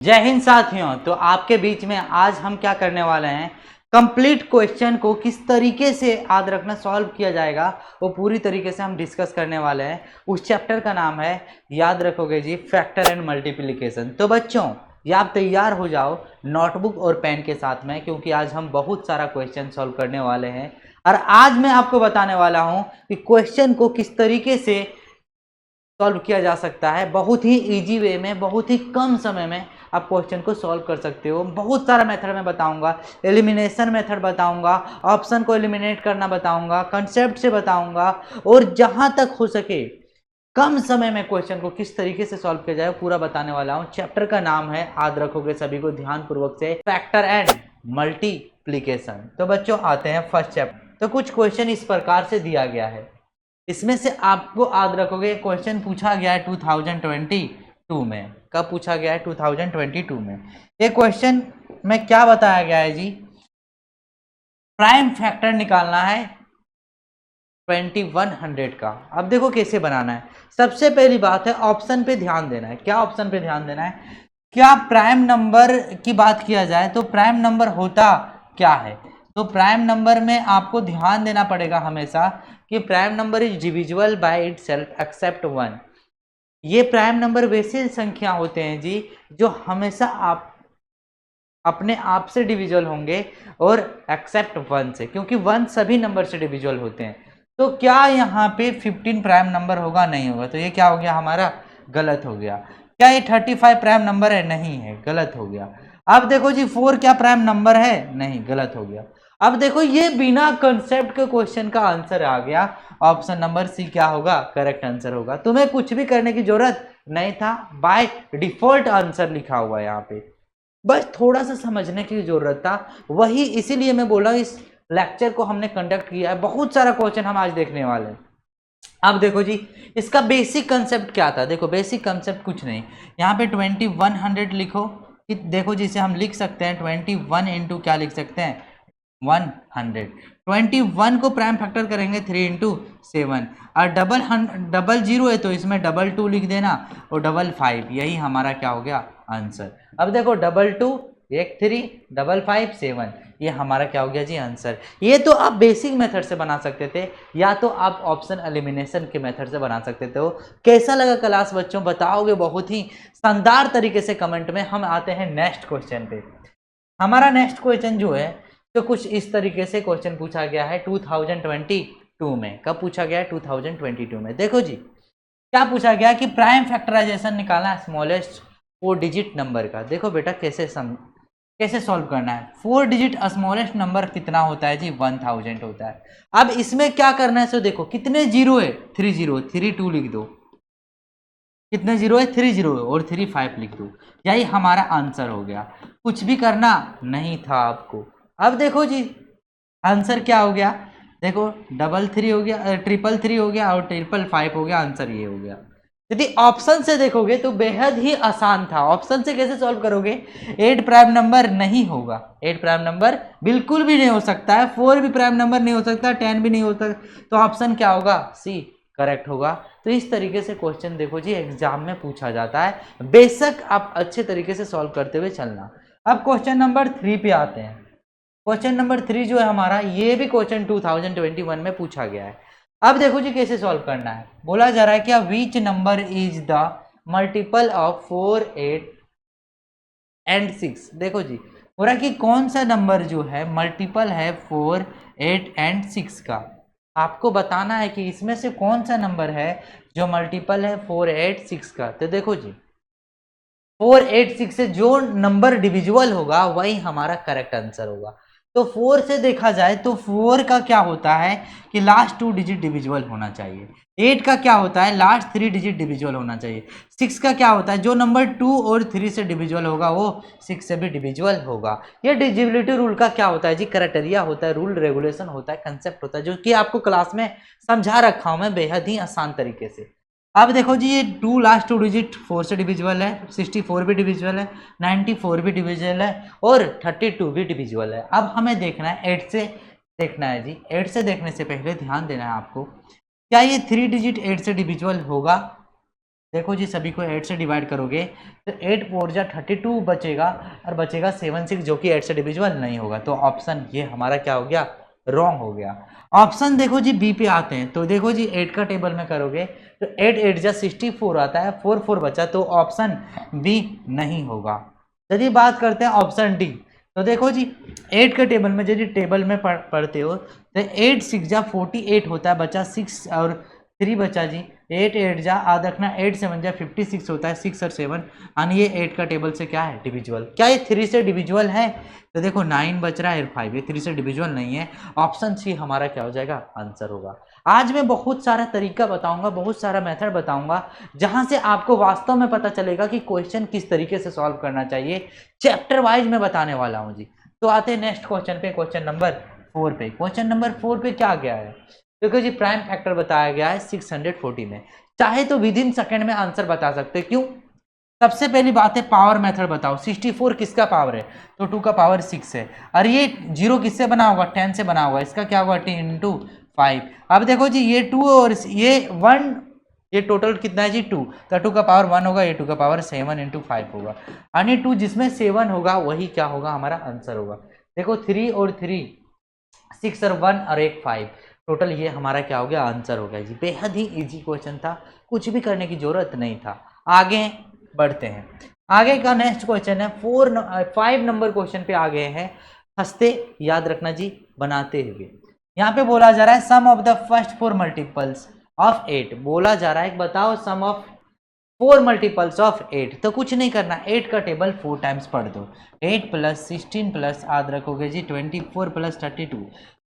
जय हिंद साथियों। तो आपके बीच में आज हम क्या करने वाले हैं, कंप्लीट क्वेश्चन को किस तरीके से याद रखना, सॉल्व किया जाएगा, वो पूरी तरीके से हम डिस्कस करने वाले हैं। उस चैप्टर का नाम है, याद रखोगे जी, फैक्टर एंड मल्टीप्लिकेशन। तो बच्चों ये आप तैयार हो जाओ नोटबुक और पेन के साथ में, क्योंकि आज हम बहुत सारा क्वेश्चन सॉल्व करने वाले हैं। और आज मैं आपको बताने वाला हूं कि क्वेश्चन को किस तरीके से सॉल्व किया जा सकता है। बहुत ही इजी वे में, बहुत ही कम समय में आप क्वेश्चन को सॉल्व कर सकते हो। बहुत सारा मेथड मैं बताऊंगा, एलिमिनेशन मेथड बताऊंगा, ऑप्शन को एलिमिनेट करना बताऊंगा, कंसेप्ट से बताऊंगा, और जहां तक हो सके कम समय में क्वेश्चन को किस तरीके से सॉल्व किया जाए पूरा बताने वाला हूं। चैप्टर का नाम है, याद रखोगे सभी को ध्यान पूर्वक से, फैक्टर एंड मल्टीप्लीकेशन। तो बच्चों आते हैं फर्स्ट चैप्टर। तो कुछ क्वेश्चन इस प्रकार से दिया गया है, इसमें से आपको याद रखोगे क्वेश्चन पूछा गया है 2022 में। कब पूछा गया है? 2022 में। ये क्वेश्चन में क्या बताया गया है जी, प्राइम फैक्टर निकालना है 2100 का। अब देखो कैसे बनाना है। सबसे पहली बात है ऑप्शन पे ध्यान देना है। क्या ऑप्शन पे ध्यान देना है? क्या प्राइम नंबर की बात किया जाए तो प्राइम नंबर होता क्या है? तो प्राइम नंबर में आपको ध्यान देना पड़ेगा हमेशा कि prime number is divisible by itself except 1। ये प्राइम नंबर वैसे संख्या होते हैं जी जो हमेशा आप अपने आप से डिविजिबल होंगे और एक्सेप्ट 1 से, क्योंकि 1 सभी नंबर से डिविजिबल होते हैं। तो क्या यहाँ पे 15 प्राइम नंबर होगा? नहीं होगा। तो ये क्या हो गया हमारा? गलत हो गया। क्या ये 35 प्राइम नंबर है? नहीं है, गलत हो गया। अब देखो जी 4 क्या प्राइम नंबर है? नहीं, गलत हो गया। अब देखो ये बिना कंसेप्ट के क्वेश्चन का आंसर आ गया। ऑप्शन नंबर सी क्या होगा? करेक्ट आंसर होगा। तुम्हें कुछ भी करने की जरूरत नहीं था, बाय डिफॉल्ट आंसर लिखा हुआ है यहाँ पे, बस थोड़ा सा समझने की जरूरत था। वही इसीलिए मैं बोला इस लेक्चर को हमने कंडक्ट किया है। बहुत सारा क्वेश्चन हम आज देखने वाले हैं। अब देखो जी इसका बेसिक कंसेप्ट क्या था। देखो बेसिक कंसेप्ट कुछ नहीं, यहाँ पे 2100 लिखो कि देखो जिसे हम लिख सकते हैं 21 इंटू क्या लिख सकते हैं 100। 21 को प्राइम फैक्टर करेंगे 3 इंटू 7, और डबल जीरो है तो इसमें डबल 2 लिख देना और डबल 5, यही हमारा क्या हो गया आंसर। अब देखो डबल 2 एक 3 डबल 5 7, ये हमारा क्या हो गया जी आंसर। ये तो आप बेसिक मेथड से बना सकते थे, या तो आप ऑप्शन एलिमिनेशन के मेथड से बना सकते थे। कैसा लगा क्लास बच्चों? बताओगे बहुत ही शानदार तरीके से कमेंट में। हम आते हैं नेक्स्ट क्वेश्चन पे। हमारा नेक्स्ट क्वेश्चन जो है तो कुछ इस तरीके से क्वेश्चन पूछा गया है 2022 में। कब पूछा गया है? 2022 में। देखो जी क्या पूछा गया कि प्राइम फैक्टराइजेशन निकालना स्मॉलेस्ट 4 डिजिट नंबर का। देखो बेटा कैसे सॉल्व करना है। 4 डिजिट स्मॉलेस्ट नंबर कितना होता है जी? 1000 होता है। अब इसमें क्या करना है, सो देखो कितने जीरो है? 3 जीरो, 3 2 लिख दो। कितने जीरो है? 3 जीरो है, और 3 5 लिख दो। यही हमारा आंसर हो गया। कुछ भी करना नहीं था आपको। अब देखो जी आंसर क्या हो गया। देखो डबल 3 हो गया, ट्रिपल 3 हो गया, और ट्रिपल 5 हो गया। आंसर ये हो गया। यदि ऑप्शन से देखोगे तो बेहद ही आसान था। ऑप्शन से कैसे सॉल्व करोगे? 8 प्राइम नंबर नहीं होगा। 8 प्राइम नंबर बिल्कुल भी नहीं हो सकता है। 4 भी प्राइम नंबर नहीं हो सकता, 10 भी नहीं हो सकता। तो ऑप्शन क्या होगा? सी करेक्ट होगा। तो इस तरीके से क्वेश्चन देखो जी एग्जाम में पूछा जाता है। बेशक आप अच्छे तरीके से सॉल्व करते हुए चलना। अब क्वेश्चन नंबर 3 पे आते हैं। क्वेश्चन नंबर 3 जो है हमारा, ये भी क्वेश्चन 2021 में पूछा गया है। अब देखो जी कैसे सॉल्व करना है। बोला जा रहा है क्या which number is the multiple of 4 8 and 6। देखो जी हो रहा है कि कौन सा नंबर जो है मल्टीपल है 4 8 एंड 6 का। आपको बताना है कि इसमें से कौन सा नंबर है जो मल्टीपल है 4 8 6 का। तो देखो जी 4 8 6 से जो नंबर डिविजिबल होगा वही हमारा करेक्ट आंसर होगा। तो 4 से देखा जाए तो 4 का क्या होता है कि लास्ट 2 डिजिट डिविजिबल होना चाहिए। 8 का क्या होता है? लास्ट 3 डिजिट डिविजिबल होना चाहिए। 6 का क्या होता है? जो नंबर 2 और 3 से डिविजिबल होगा वो 6 से भी डिविजिबल होगा। ये डिविजिबिलिटी रूल का क्या होता है जी? क्राइटेरिया होता है, रूल रेगुलेशन होता है, कंसेप्ट होता है, जो कि आपको क्लास में समझा रखा हूं मैं बेहद ही आसान तरीके से। अब देखो जी ये 2 लास्ट 2 डिजिट 4 से डिविजिबल है, 64 भी डिविजिबल है, 94 भी डिविजिबल है, और 32 भी डिविजिबल है। अब हमें देखना है 8 से देखना है जी। 8 से देखने से पहले ध्यान देना है आपको, क्या ये 3 डिजिट 8 से डिविजिबल होगा? देखो जी सभी को 8 से डिवाइड करोगे तो 8 4 जा 32 बचेगा और बचेगा 7 6 जो कि 8 से डिविजिबल नहीं होगा। तो ऑप्शन ये हमारा क्या हो गया, रॉन्ग हो गया। ऑप्शन देखो जी बी पे आते हैं। तो देखो जी 8 का टेबल में करोगे तो 8 8 जा 64 आता है, 4 4 बचा, तो ऑप्शन बी नहीं होगा। यदि बात करते हैं ऑप्शन डी, तो देखो जी 8 के टेबल में यदि टेबल में पढ़ते हो तो 8 6 जा 48 होता है, बचा 6 और 3 बचा जी 8 8 जा याद रखना 8 7 जा 56 होता है, 6 और 7 यानी ये 8 का टेबल से क्या है, डिविजुअल। क्या ये 3 से डिविजुअल है? तो देखो 9 बच रहा है 5, ये 3 से डिविजुअल नहीं है। ऑप्शन सी हमारा क्या हो जाएगा, आंसर होगा। आज मैं बहुत सारा तरीका बताऊंगा, बहुत सारा मेथड बताऊंगा जहां से आपको वास्तव में पता चलेगा कि क्वेश्चन किस तरीके से सॉल्व करना चाहिए। चैप्टर वाइज मैं बताने वाला हूं जी। तो आते हैं नेक्स्ट क्वेश्चन पे, क्वेश्चन नंबर 4 पे। क्वेश्चन नंबर 4 पे क्या गया है, देखो जी प्राइम फैक्टर बताया गया है 640 में। चाहे तो विद इन सेकेंड में आंसर बता सकते, क्यों? सबसे पहली बात है पावर मेथड बताओ, 64 किसका पावर है, तो 2 का पावर 6 है। और ये 0 किससे बना होगा, 10 से बना होगा, इसका क्या होगा 10 इंटू 5। अब देखो जी ये 2 और ये 1, ये टोटल कितना है जी 2, तो 2 का पावर 1 होगा, ये 2 का पावर 7 इंटू 5 होगा। यानी 2 जिसमें 7 होगा वही क्या होगा, हमारा आंसर होगा। देखो 3 और 3 6 और 1 और एक 5, टोटल ये हमारा क्या हो गया, आंसर हो गया जी। बेहद ही इजी क्वेश्चन था, कुछ भी करने की जरूरत नहीं था। आगे बढ़ते हैं। आगे का नेक्स्ट क्वेश्चन है 5 नंबर क्वेश्चन पे आ गए हैं। हंसते याद रखना जी, बनाते हुए। यहाँ पे बोला जा रहा है sum of the first 4 multiples of 8। बोला जा रहा है बताओ सम ऑफ 4 मल्टीपल्स ऑफ 8। तो कुछ नहीं करना, 8 का टेबल 4 टाइम्स पढ़ दो। 8 प्लस 16 प्लस याद रखोगे जी 24 प्लस 32,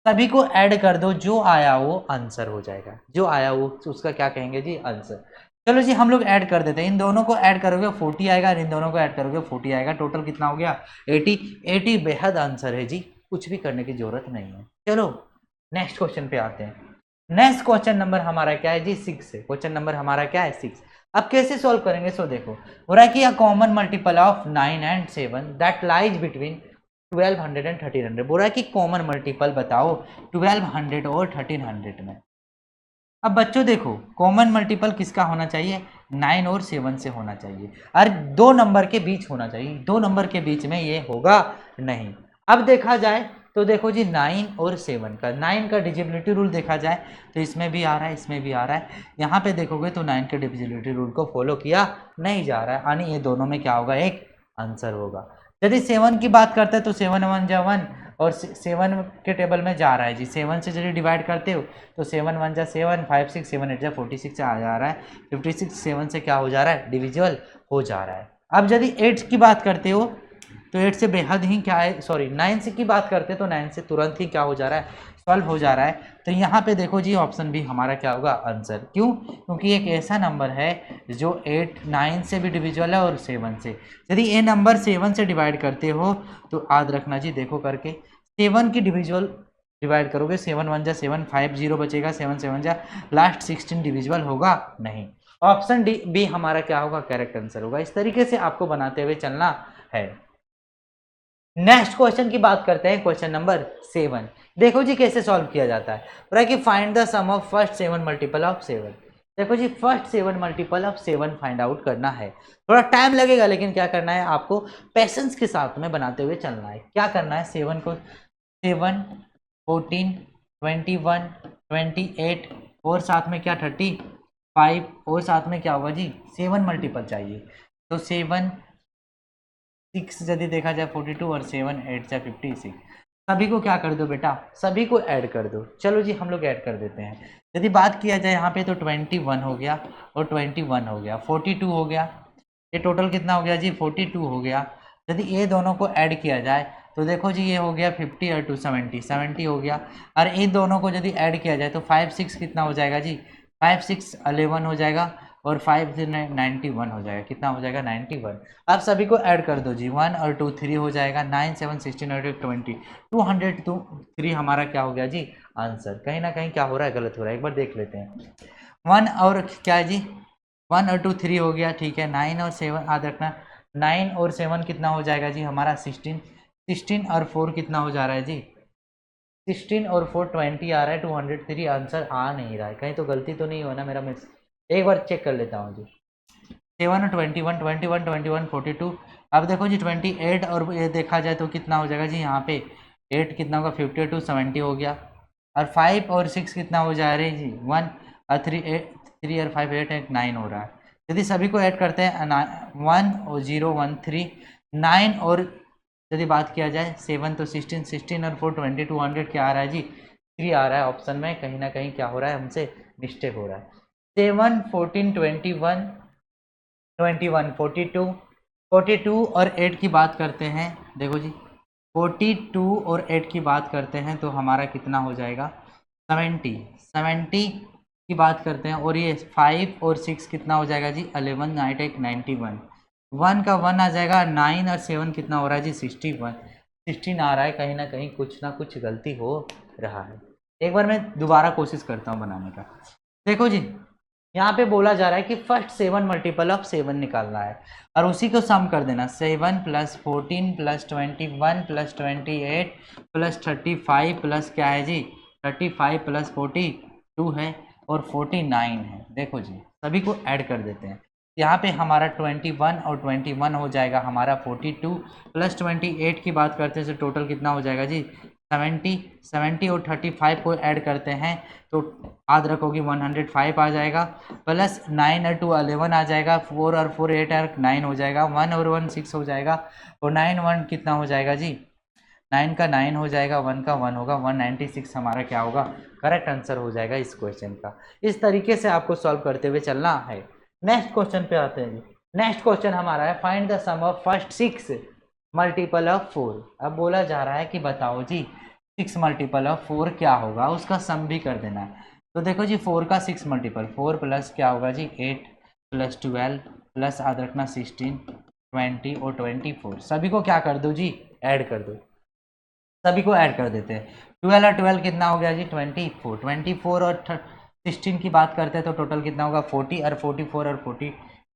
सभी को ऐड कर दो, जो आया वो आंसर हो जाएगा। जो आया वो उसका क्या कहेंगे जी, आंसर। चलो जी हम लोग ऐड कर देते हैं, इन दोनों को ऐड करोगे 40 आएगा, इन दोनों को ऐड करोगे 40 आएगा, टोटल कितना हो गया 80। 80 बेहद आंसर है जी, कुछ भी करने की जरूरत नहीं है। चलो नेक्स्ट क्वेश्चन पे आते हैं। नेक्स्ट क्वेश्चन नंबर हमारा क्या है जी, 6 है। क्वेश्चन नंबर हमारा क्या है, 6। अब कैसे सॉल्व करेंगे, सो देखो हो रहा है कि a common multiple of 9 and 7 that lies between 1200 and 1300। बोल रहा है कि कॉमन मल्टीपल बताओ 1200 और 1300 में। अब बच्चों देखो कॉमन मल्टीपल किसका होना चाहिए, 9 और 7 से होना चाहिए, और 2 नंबर के बीच होना चाहिए। 2 नंबर के बीच में ये होगा नहीं। अब देखा जाए तो देखो जी 9 और 7 का, 9 का डिजिबिलिटी रूल देखा जाए तो इसमें भी आ रहा है, इसमें भी आ रहा है। यहाँ पे देखोगे तो 9 के डिविजिबिलिटी रूल को फॉलो किया नहीं जा रहा है, यानी ये दोनों में क्या होगा, एक आंसर होगा। यदि 7 की बात करते हैं तो 7 1 जा 1 और 7 के टेबल में जा रहा है जी। 7 से यदि डिवाइड करते हो तो 7 1 जा 7, 5 6 7 8 जा 46 से आ जा रहा है। 56 7 से क्या हो जा रहा है, डिविजिबल हो जा रहा है। अब यदि 8 की बात करते हो तो 8 से बेहद ही क्या है, सॉरी 9 से की बात करते तो 9 से तुरंत ही क्या हो जा रहा है, सॉल्व हो जा रहा है। तो यहाँ पे देखो जी ऑप्शन भी हमारा क्या होगा, आंसर। क्यों? क्योंकि एक ऐसा नंबर है जो 8 9 से भी डिविजिबल है और 7 से। यदि ये नंबर 7 से डिवाइड करते हो तो याद रखना जी, देखो करके 7 की डिविजिबल डिवाइड करोगे 7 1 जा 7, 5 0 बचेगा, 7 7 जा लास्ट 16 डिविजिबल होगा नहीं। ऑप्शन डी बी हमारा क्या होगा, करेक्ट आंसर होगा। इस तरीके से आपको बनाते हुए चलना है। नेक्स्ट क्वेश्चन की बात करते हैं, क्वेश्चन नंबर 7। देखो जी कैसे सॉल्व किया जाता है। बोला कि find the sum of first 7 multiple of 7। देखो जी first 7 multiple of 7 find out करना है। थोड़ा टाइम लगेगा लेकिन क्या करना है, आपको पेशेंस के साथ में बनाते हुए चलना है। क्या करना है, 7 को 7 14 21 28 और साथ में क्या 35 और साथ में क्या होगा जी 7 मल्टीपल चाहिए। तो 7 6 यदि देखा जाए 42 और 7 8 जा 56। सभी को क्या कर दो बेटा, सभी को ऐड कर दो। चलो जी हम लोग ऐड कर देते हैं। यदि बात किया जाए यहाँ पे तो 21 हो गया और 21 हो गया, 42 हो गया, ये टोटल कितना हो गया जी 42 हो गया। यदि ये दोनों को ऐड किया जाए तो देखो जी ये हो गया 50 और 2 70 70 हो गया। और इन दोनों को यदि ऐड किया जाए तो 5 6 कितना हो जाएगा जी, 5 6 11 हो जाएगा और 5 से 91 हो जाएगा। कितना हो जाएगा 91। अब सभी को ऐड कर दो जी, 1 और 2 3 हो जाएगा, 9 7 16 और 20 203 हमारा क्या हो गया जी, आंसर। कहीं ना कहीं क्या हो रहा है, गलत हो रहा है, एक बार देख लेते हैं। 1 और क्या है जी 1 और 2 3 हो गया, ठीक है। 9 और 7 याद रखना, 9 और 7 कितना हो जाएगा जी हमारा 16, 16 और 4 कितना हो जा रहा है जी 16 और 4 20 आ रहा है, 203 आंसर आ नहीं रहा है। कहीं तो गलती तो नहीं हो ना मेरा, मिस एक बार चेक कर लेता हूँ जी। 7 और 21, 21, 21, 42। अब देखो जी 28 और ये देखा जाए तो कितना हो जाएगा जी, यहाँ पे 8 कितना होगा 52, 70 हो गया। और 5 और 6 कितना हो जा रहा है जी 1 और 3, 8, 3 और 5 8 8 9 हो रहा है। यदि सभी को ऐड करते हैं 1 और 0 1 3 9 और यदि बात किया जाए 7 तो 16, 16 और 4 22, 200 क्या आ रहा है जी 3 आ रहा है ऑप्शन में। कहीं ना कहीं क्या हो रहा है, हमसे मिस्टेक हो रहा है। 7 14 21 21 42, 42 और 8 की बात करते हैं, देखो जी 42 और 8 की बात करते हैं तो हमारा कितना हो जाएगा 70, 70 की बात करते हैं। और ये 5 और 6 कितना हो जाएगा जी 11 9 8 91, 1 का 1 आ जाएगा। 9 और 7 कितना हो रहा है जी 61, 16 आ रहा है। कहीं ना कुछ गलती हो रहा है। एक बार मैं दोबारा कोशिश करता हूँ बनाने का। देखो जी यहाँ पे बोला जा रहा है कि फर्स्ट 7 मल्टीपल ऑफ 7 निकालना है और उसी को सम कर देना। 7 plus 14 plus 21 plus 28 plus 35 plus क्या है जी 35 प्लस 42 है और 49 है। देखो जी सभी को ऐड कर देते हैं। यहाँ पे हमारा 21 और 21 हो जाएगा हमारा 42 प्लस 28 की बात करते हैं तो टोटल कितना हो जाएगा जी 70, 70 और 35 को ऐड करते हैं तो याद रखोगे 105 आ जाएगा। प्लस 9 और 2 11 आ जाएगा। 4 और 4 8 और 9 हो जाएगा। 1 और 1 6 हो जाएगा और 9 1 कितना हो जाएगा जी 9 का 9 हो जाएगा, 1 का 1 होगा। 196 हमारा क्या होगा करेक्ट आंसर हो जाएगा इस क्वेश्चन का। इस तरीके से आपको सॉल्व करते हुए चलना है। नेक्स्ट क्वेश्चन पे आते हैं। नेक्स्ट क्वेश्चन हमारा है find the sum of first 6 multiple of 4। अब बोला जा रहा है कि बताओ जी 6 मल्टीपल ऑफ 4 क्या होगा, उसका सम भी कर देना है। तो देखो जी 4 का 6 मल्टीपल 4 प्लस क्या होगा जी 8 प्लस 12 प्लस याद रखना 16 20 और 24 सभी को क्या कर दो जी ऐड कर दो। सभी को ऐड कर देते हैं। 12 और 12 कितना हो गया जी 24, 24 और 16 की बात करते हैं तो टोटल कितना होगा 40 और 44 और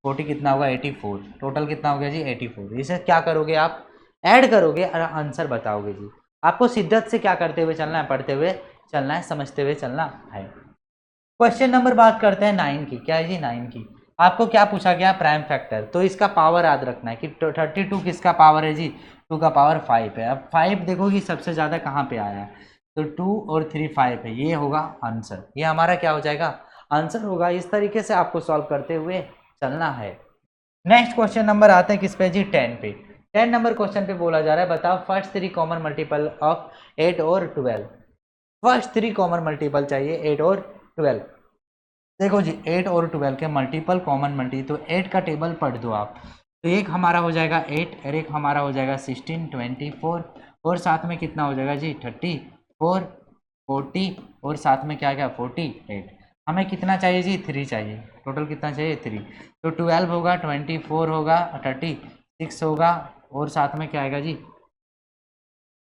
40 कितना होगा 84। टोटल कितना हो गया जी 84। इसे क्या करोगे आप ऐड करोगे और आंसर बताओगे जी। आपको शिद्दत से क्या करते हुए चलना है, पढ़ते हुए चलना है, समझते हुए चलना है। क्वेश्चन नंबर बात करते हैं 9 की। क्या है जी 9 की आपको क्या पूछा गया प्राइम फैक्टर, तो इसका पावर याद रखना है कि 32 किसका पावर है जी 2 का पावर 5 है। अब 5 देखो कि सबसे ज़्यादा कहाँ पे आया है तो 2 और 3 5 है, ये होगा आंसर। ये हमारा क्या हो जाएगा आंसर होगा। इस तरीके से आपको सॉल्व करते हुए चलना है। नेक्स्ट क्वेश्चन नंबर आते हैं किस पे जी 10 पे। 10 नंबर क्वेश्चन पे बोला जा रहा है बताओ फर्स्ट 3 कॉमन मल्टीपल ऑफ 8 और 12। फर्स्ट 3 कॉमन मल्टीपल चाहिए 8 और 12। देखो जी 8 और 12 के मल्टीपल कॉमन मल्टी तो 8 का टेबल पढ़ दो आप। तो एक हमारा हो जाएगा 8 और एक हमारा हो जाएगा 16 24 और साथ में कितना हो जाएगा जी 34 40 और साथ में क्या क्या 48। हमें कितना चाहिए जी 3 चाहिए। टोटल कितना चाहिए 3। तो 12 होगा 24 होगा 36 होगा और साथ में क्या आएगा जी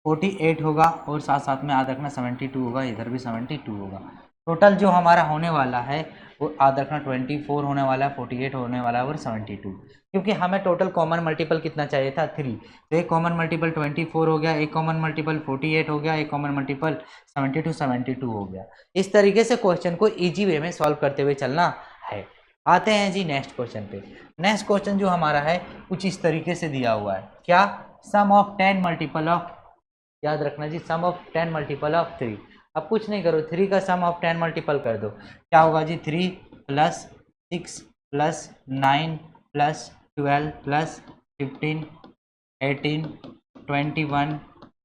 48 होगा और साथ साथ में याद रखना 72 होगा। इधर भी 72 होगा। टोटल जो हमारा होने वाला है वो याद रखना 24 होने वाला है, 48 होने वाला है और 72। क्योंकि हमें टोटल कॉमन मल्टीपल कितना चाहिए था 3। तो एक कॉमन मल्टीपल 24 हो गया, एक कॉमन मल्टीपल 48 हो गया, एक कॉमन मल्टीपल 72 हो गया। इस तरीके से क्वेश्चन को ईजी वे में सॉल्व करते हुए चलना है। आते हैं जी नेक्स्ट क्वेश्चन पे। नेक्स्ट क्वेश्चन जो हमारा है कुछ इस तरीके से दिया हुआ है। क्या सम ऑफ 10 मल्टीपल ऑफ, याद रखना जी सम ऑफ 10 मल्टीपल ऑफ 3। अब कुछ नहीं करो 3 का सम ऑफ 10 मल्टीपल कर दो। क्या होगा जी 3 प्लस 6 प्लस 9 प्लस 12 प्लस 15 18 21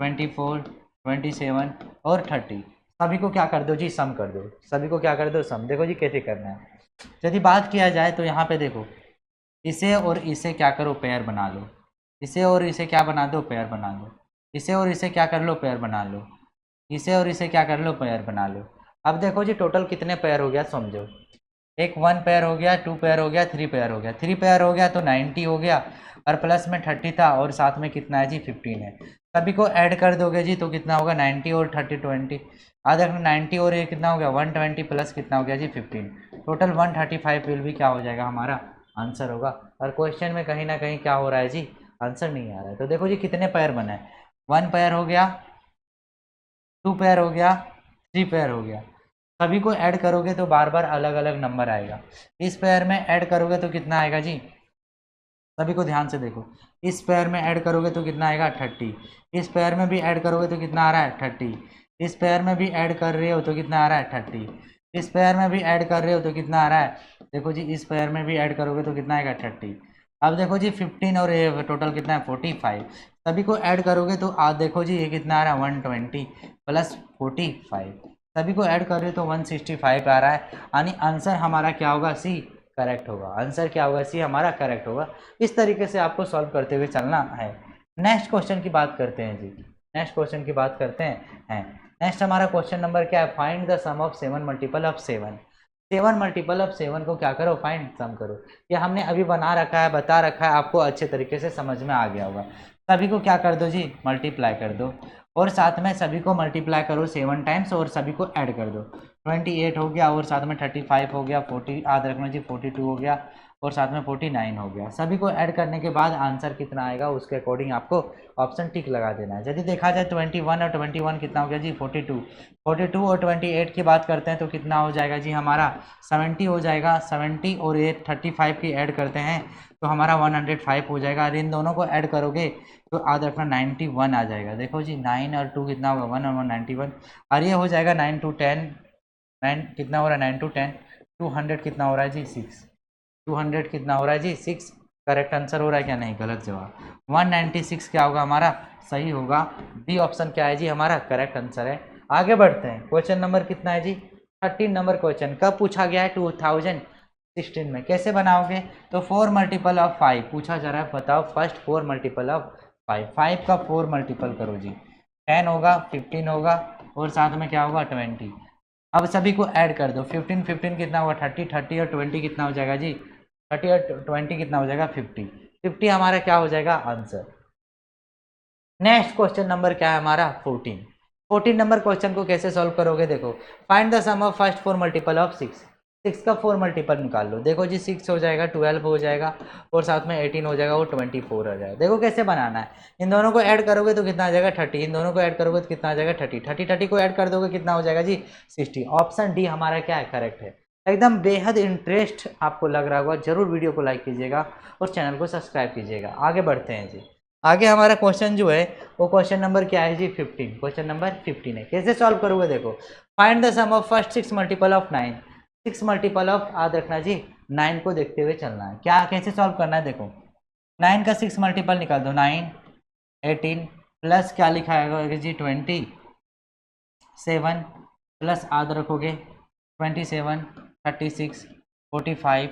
24 27 और 30 सभी को क्या कर दो जी सम कर दो। सभी को क्या कर दो सम। देखो जी कैसे करना है। यदि बात किया जाए तो यहाँ पे देखो इसे और इसे क्या करो पेयर बना लो। इसे और इसे क्या बना दो पेयर बना लो। इसे और इसे क्या कर लो पेयर बना लो। इसे और इसे क्या कर लो पेयर बना लो। अब देखो जी टोटल कितने पेयर हो गया समझो। एक 1 पेयर हो गया, 2 पेयर हो गया, 3 पेयर हो गया। 3 पेयर हो गया तो 90 हो गया और प्लस में 30 था और साथ में कितना है जी 15 है। सभी को ऐड कर दोगे जी तो कितना होगा 90 और 30 20। आधा 90 और ये कितना हो गया 120 प्लस कितना हो गया जी 15। टोटल 135 विल भी क्या हो जाएगा हमारा आंसर होगा। और क्वेश्चन में कहीं ना कहीं क्या हो रहा है जी आंसर नहीं आ रहा है। तो देखो जी कितने पेयर बने हैं 1 पेयर हो गया, 2 पेयर हो गया, 3 पेयर हो गया। सभी को ऐड करोगे तो बार बार अलग अलग नंबर आएगा। इस पेयर में ऐड करोगे तो कितना आएगा जी, सभी को ध्यान से देखो। इस पेयर में ऐड करोगे तो कितना आएगा 30, इस पेयर में भी ऐड करोगे तो कितना आ रहा है 30, इस पेयर में भी ऐड कर रहे हो तो कितना आ रहा है 30, इस पेयर में भी ऐड कर रहे हो तो कितना आ रहा है, देखो जी इस पेयर में भी ऐड करोगे तो कितना आएगा 30। अब देखो जी 15 और ये टोटल कितना है 45, सभी को ऐड करोगे तो देखो जी ये कितना आ रहा है 120 प्लस 45, सभी को ऐड कर रहे हो तो 165 आ रहा है, यानी आंसर हमारा क्या होगा, सी करेक्ट होगा। आंसर क्या होगा, सी हमारा करेक्ट होगा। इस तरीके से आपको सॉल्व करते हुए चलना है। नेक्स्ट क्वेश्चन की बात करते हैं जी, नेक्स्ट क्वेश्चन की बात करते हैं। नेक्स्ट हमारा क्वेश्चन नंबर क्या है, find the sum of 7 multiple of 7। 7 multiple of 7 को क्या करो, फाइंड सम करो। ये हमने अभी बना रखा है, बता रखा है, आपको अच्छे तरीके से समझ में आ गया होगा। सभी को क्या कर दो जी, मल्टीप्लाई कर दो, और साथ में सभी को मल्टीप्लाई करो 7 टाइम्स और सभी को ऐड कर दो। 28 हो गया और साथ में 35 हो गया, 40 याद रखना जी 42 हो गया और साथ में 49 हो गया। सभी को ऐड करने के बाद आंसर कितना आएगा उसके अकॉर्डिंग आपको ऑप्शन टिक लगा देना है। यदि देखा जाए 21 और 21 कितना हो गया जी 42, 42 और 28 की बात करते हैं तो कितना हो जाएगा जी हमारा 70 हो जाएगा। 70 और ये 35 की ऐड करते हैं तो हमारा 105 हो जाएगा। और इन दोनों को ऐड करोगे तो याद रखना 91 आ जाएगा। देखो जी 9 और 2 कितना होगा 1 और 1 91, और ये हो जाएगा 9 to 10, 9 कितना हो रहा है 9 to 10, 200 कितना हो रहा है जी 6, 200 कितना हो रहा है जी 6। करेक्ट आंसर हो रहा है क्या, नहीं गलत जवाब। 196 क्या होगा हमारा, सही होगा। बी ऑप्शन क्या है जी हमारा करेक्ट आंसर है। आगे बढ़ते हैं, क्वेश्चन नंबर कितना है जी 13 नंबर क्वेश्चन। कब पूछा गया है, 2016 में। कैसे बनाओगे, तो 4 मल्टीपल ऑफ 5 पूछा जा रहा है, बताओ फर्स्ट 4 मल्टीपल ऑफ 5, 5 का 4 मल्टीपल करो जी, 10 होगा, 15 होगा और साथ में क्या होगा 20। अब सभी को ऐड कर दो, 15 15 कितना होगा 30, 30 और 20 कितना हो जाएगा जी 30 और 20 कितना हो जाएगा 50, 50 हमारा क्या हो जाएगा आंसर। नेक्स्ट क्वेश्चन नंबर क्या है हमारा 14। 14 नंबर क्वेश्चन को कैसे सॉल्व करोगे, देखो find the sum of first 4 multiple of 6। 6 का 4 मल्टीपल निकाल लो। देखो जी 6 हो जाएगा, 12 हो जाएगा और साथ में 18 हो जाएगा और 24 हो जाएगा। देखो कैसे बनाना है, इन दोनों को ऐड करोगे तो कितना आ जाएगा 30, इन दोनों को ऐड करोगे तो कितना आ जाएगा 30, 30 30 को ऐड कर दोगे कितना हो जाएगा जी 60। ऑप्शन डी हमारा क्या है करेक्ट है। एकदम बेहद इंटरेस्ट आपको लग रहा होगा, जरूर वीडियो को लाइक कीजिएगा और चैनल को सब्सक्राइब कीजिएगा। आगे बढ़ते हैं जी, आगे हमारा क्वेश्चन जो है वो क्वेश्चन नंबर क्या है जी 15। क्वेश्चन नंबर 15 है, कैसे सॉल्व करोगे, देखो find the sum of first 6 multiple of 9। 6 multiple of याद रखना जी 9 को देखते हुए चलना है। क्या कैसे सॉल्व करना है, देखो 9 का 6 मल्टीपल निकाल दो, 9 18 प्लस क्या लिखा है जी 27 प्लस याद रखोगे 27 36 45,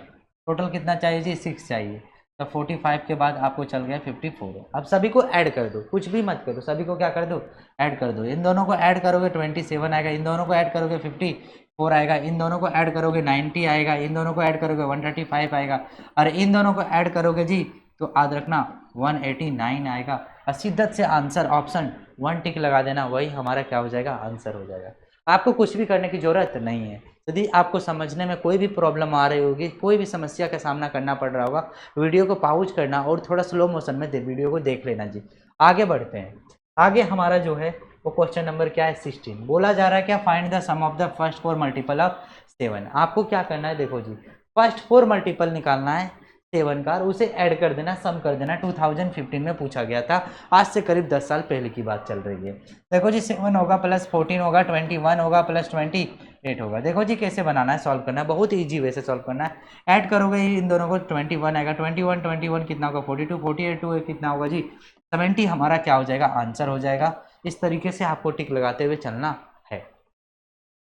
टोटल कितना चाहिए जी 6 चाहिए। तो 45 के बाद आपको चल गया 54। अब सभी को ऐड कर दो, कुछ भी मत करो, सभी को क्या कर दो ऐड कर दो। इन दोनों को ऐड करोगे 27 आएगा, इन दोनों को ऐड करोगे 54 आएगा, इन दोनों को ऐड करोगे 90 आएगा, इन दोनों को ऐड करोगे 135 आएगा, और इन दोनों को ऐड करोगे जी तो याद रखना 189 आएगा। और शिद्दत से आंसर ऑप्शन 1 टिक लगा देना, वही हमारा क्या हो जाएगा आंसर हो जाएगा। आपको कुछ भी करने की जरूरत नहीं है। यदि आपको समझने में कोई भी प्रॉब्लम आ रही होगी, कोई भी समस्या का सामना करना पड़ रहा होगा, वीडियो को पॉज करना और थोड़ा स्लो मोशन में वीडियो को देख लेना जी। आगे बढ़ते हैं, आगे हमारा जो है वो क्वेश्चन नंबर क्या है 16। बोला जा रहा है क्या, find the sum of the first 4 multiple of 7। आपको क्या करना है, देखो जी फर्स्ट 4 मल्टीपल निकालना है 7 का, उसे ऐड कर देना, सम कर देना। 2015 में पूछा गया था, आज से करीब 10 साल पहले की बात चल रही है। देखो जी 7 होगा प्लस 14 होगा, 21 होगा प्लस 28 होगा। देखो जी कैसे बनाना है, सॉल्व करना है, बहुत ईजी वे से सॉल्व करना है। ऐड करोगे इन दोनों को 21 आएगा, 21 कितना होगा 42, 48 कितना होगा जी 70, हमारा क्या हो जाएगा आंसर हो जाएगा। इस तरीके से आपको टिक लगाते हुए चलना है।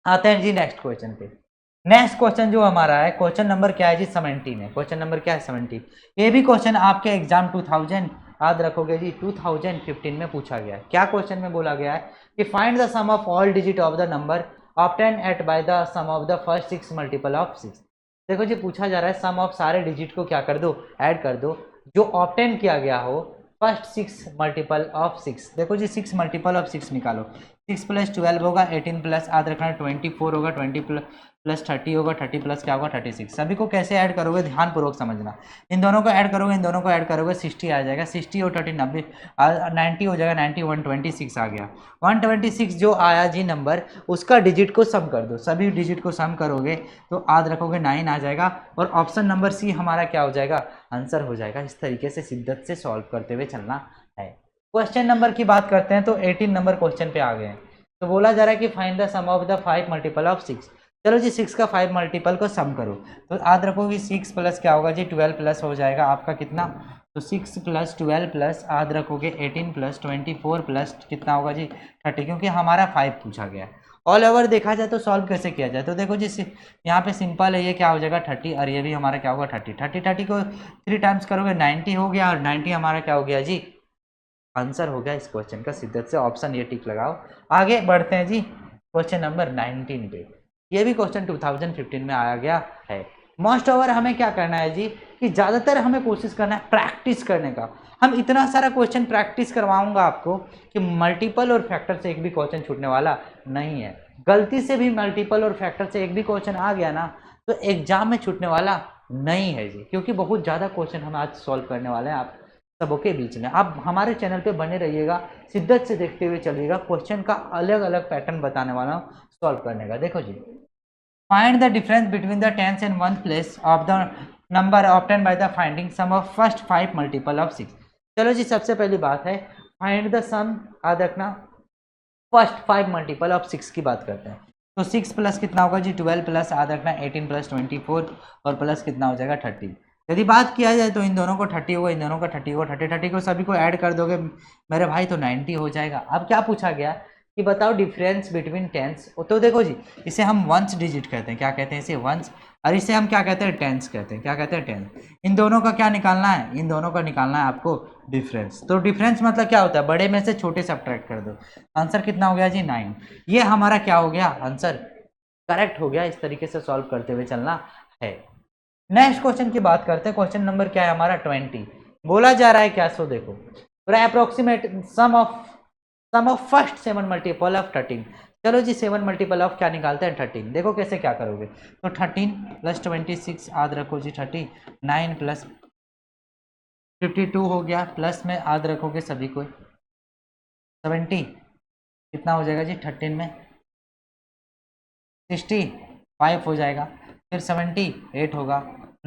आते हैं जी नेक्स्ट क्वेश्चन पे। नेक्स्ट क्वेश्चन जो हमारा है क्वेश्चन नंबर क्या है जी 17 है। क्वेश्चन नंबर क्या है 17। ये भी क्वेश्चन आपके एग्जाम 2000 याद रखोगे जी 2015 में पूछा गया है। क्या क्वेश्चन में बोला गया है कि find the sum of all digit of the number obtain at by the sum of the first 6 multiple of 6। देखो जी पूछा जा रहा है सम ऑफ सारे डिजिट को क्या कर दो ऐड कर दो जो ऑब्टेन किया गया हो फर्स्ट 6 मल्टीपल ऑफ 6। देखो जी 6 मल्टीपल ऑफ 6 निकालो। 6 प्लस 12 होगा 18 प्लस याद रखना 24 होगा 20 प्लस 30 होगा 30 प्लस क्या होगा 36। सभी को कैसे ऐड करोगे ध्यानपूर्वक समझना। इन दोनों को ऐड करोगे इन दोनों को ऐड करोगे 60 आ जाएगा। 60 और 30 90 90 हो जाएगा। 90 126 आ गया। 126 जो आया जी नंबर उसका डिजिट को सम कर दो। सभी डिजिट को सम करोगे तो याद रखोगे 9 आ जाएगा और ऑप्शन नंबर सी हमारा क्या हो जाएगा आंसर हो जाएगा। इस तरीके से शिद्दत से सॉल्व करते हुए चलना है। क्वेश्चन नंबर की बात करते हैं तो 18 नंबर क्वेश्चन पे आ गए हैं। तो बोला जा रहा है कि find the sum of the 5 multiple of 6। चलो जी 6 का 5 मल्टीपल को सम करो तो याद रखोगे 6 प्लस क्या होगा जी 12 प्लस हो जाएगा आपका कितना तो 6 प्लस 12 प्लस याद रखोगे 18 प्लस 24 प्लस कितना होगा जी 30 क्योंकि हमारा 5 पूछा गया। ऑल ओवर देखा जाए तो सॉल्व कैसे किया जाए तो देखो जी यहाँ पे सिंपल है। ये क्या हो जाएगा 30 और ये भी हमारा क्या होगा 30 को 3 टाइम्स करोगे 90 हो गया और 90 हमारा क्या हो गया जी आंसर हो गया इस क्वेश्चन का। शिद्दत से ऑप्शन ये टिक लगाओ। आगे बढ़ते हैं जी क्वेश्चन नंबर 19 पे। ये भी क्वेश्चन 2015 में आया गया है। मोस्ट ओवर हमें क्या करना है जी कि ज़्यादातर हमें कोशिश करना है प्रैक्टिस करने का। हम इतना सारा क्वेश्चन प्रैक्टिस करवाऊंगा आपको कि मल्टीपल और फैक्टर से एक भी क्वेश्चन छूटने वाला नहीं है। गलती से भी मल्टीपल और फैक्टर से एक भी क्वेश्चन आ गया ना तो एग्जाम में छूटने वाला नहीं है जी, क्योंकि बहुत ज़्यादा क्वेश्चन हम आज सॉल्व करने वाले हैं आप सबों के बीच में। आप हमारे चैनल पे बने रहिएगा, शिद्दत से देखते हुए चलिएगा। क्वेश्चन का अलग अलग पैटर्न बताने वाला हूँ सॉल्व करने का। देखो जी find the difference between the tens and one place of the number obtain by the finding sum of first 5 multiple of 6। चलो जी सबसे पहली बात है फाइंड द सम याद रखना फर्स्ट 5 मल्टीपल ऑफ 6 की बात करते हैं। तो 6 प्लस कितना होगा जी 12 प्लस याद रखना 18 प्लस 24 और प्लस कितना हो जाएगा 30। यदि बात किया जाए तो इन दोनों को 30 होगा इन दोनों का 30 होगा 30 को सभी को ऐड कर दोगे मेरे भाई तो 90 हो जाएगा। अब क्या पूछा गया कि बताओ डिफरेंस बिटवीन टेंस। तो देखो जी इसे हम वंस डिजिट कहते हैं। क्या कहते हैं इसे वंस और इसे हम क्या कहते हैं टेंस कहते हैं। क्या कहते हैं टेंस। इन दोनों का क्या निकालना है इन दोनों का निकालना है आपको डिफरेंस। तो डिफरेंस मतलब क्या होता है बड़े में से छोटे सब्ट्रैक्ट कर दो। आंसर कितना हो गया जी 9। ये हमारा क्या हो गया आंसर करेक्ट हो गया। इस तरीके से सॉल्व करते हुए चलना है। नेक्स्ट क्वेश्चन की बात करते हैं। क्वेश्चन नंबर क्या है हमारा 20। बोला जा रहा है क्या सो देखो approximate sum of first 7 multiple of 13। चलो जी 7 मल्टीपल ऑफ क्या निकालते हैं 13। देखो कैसे क्या करोगे तो 13 प्लस 26 याद रखो जी 30 9 प्लस 52 हो गया प्लस में याद रखोगे सभी को 70 कितना हो जाएगा जी 13 में 65 हो जाएगा फिर 78 होगा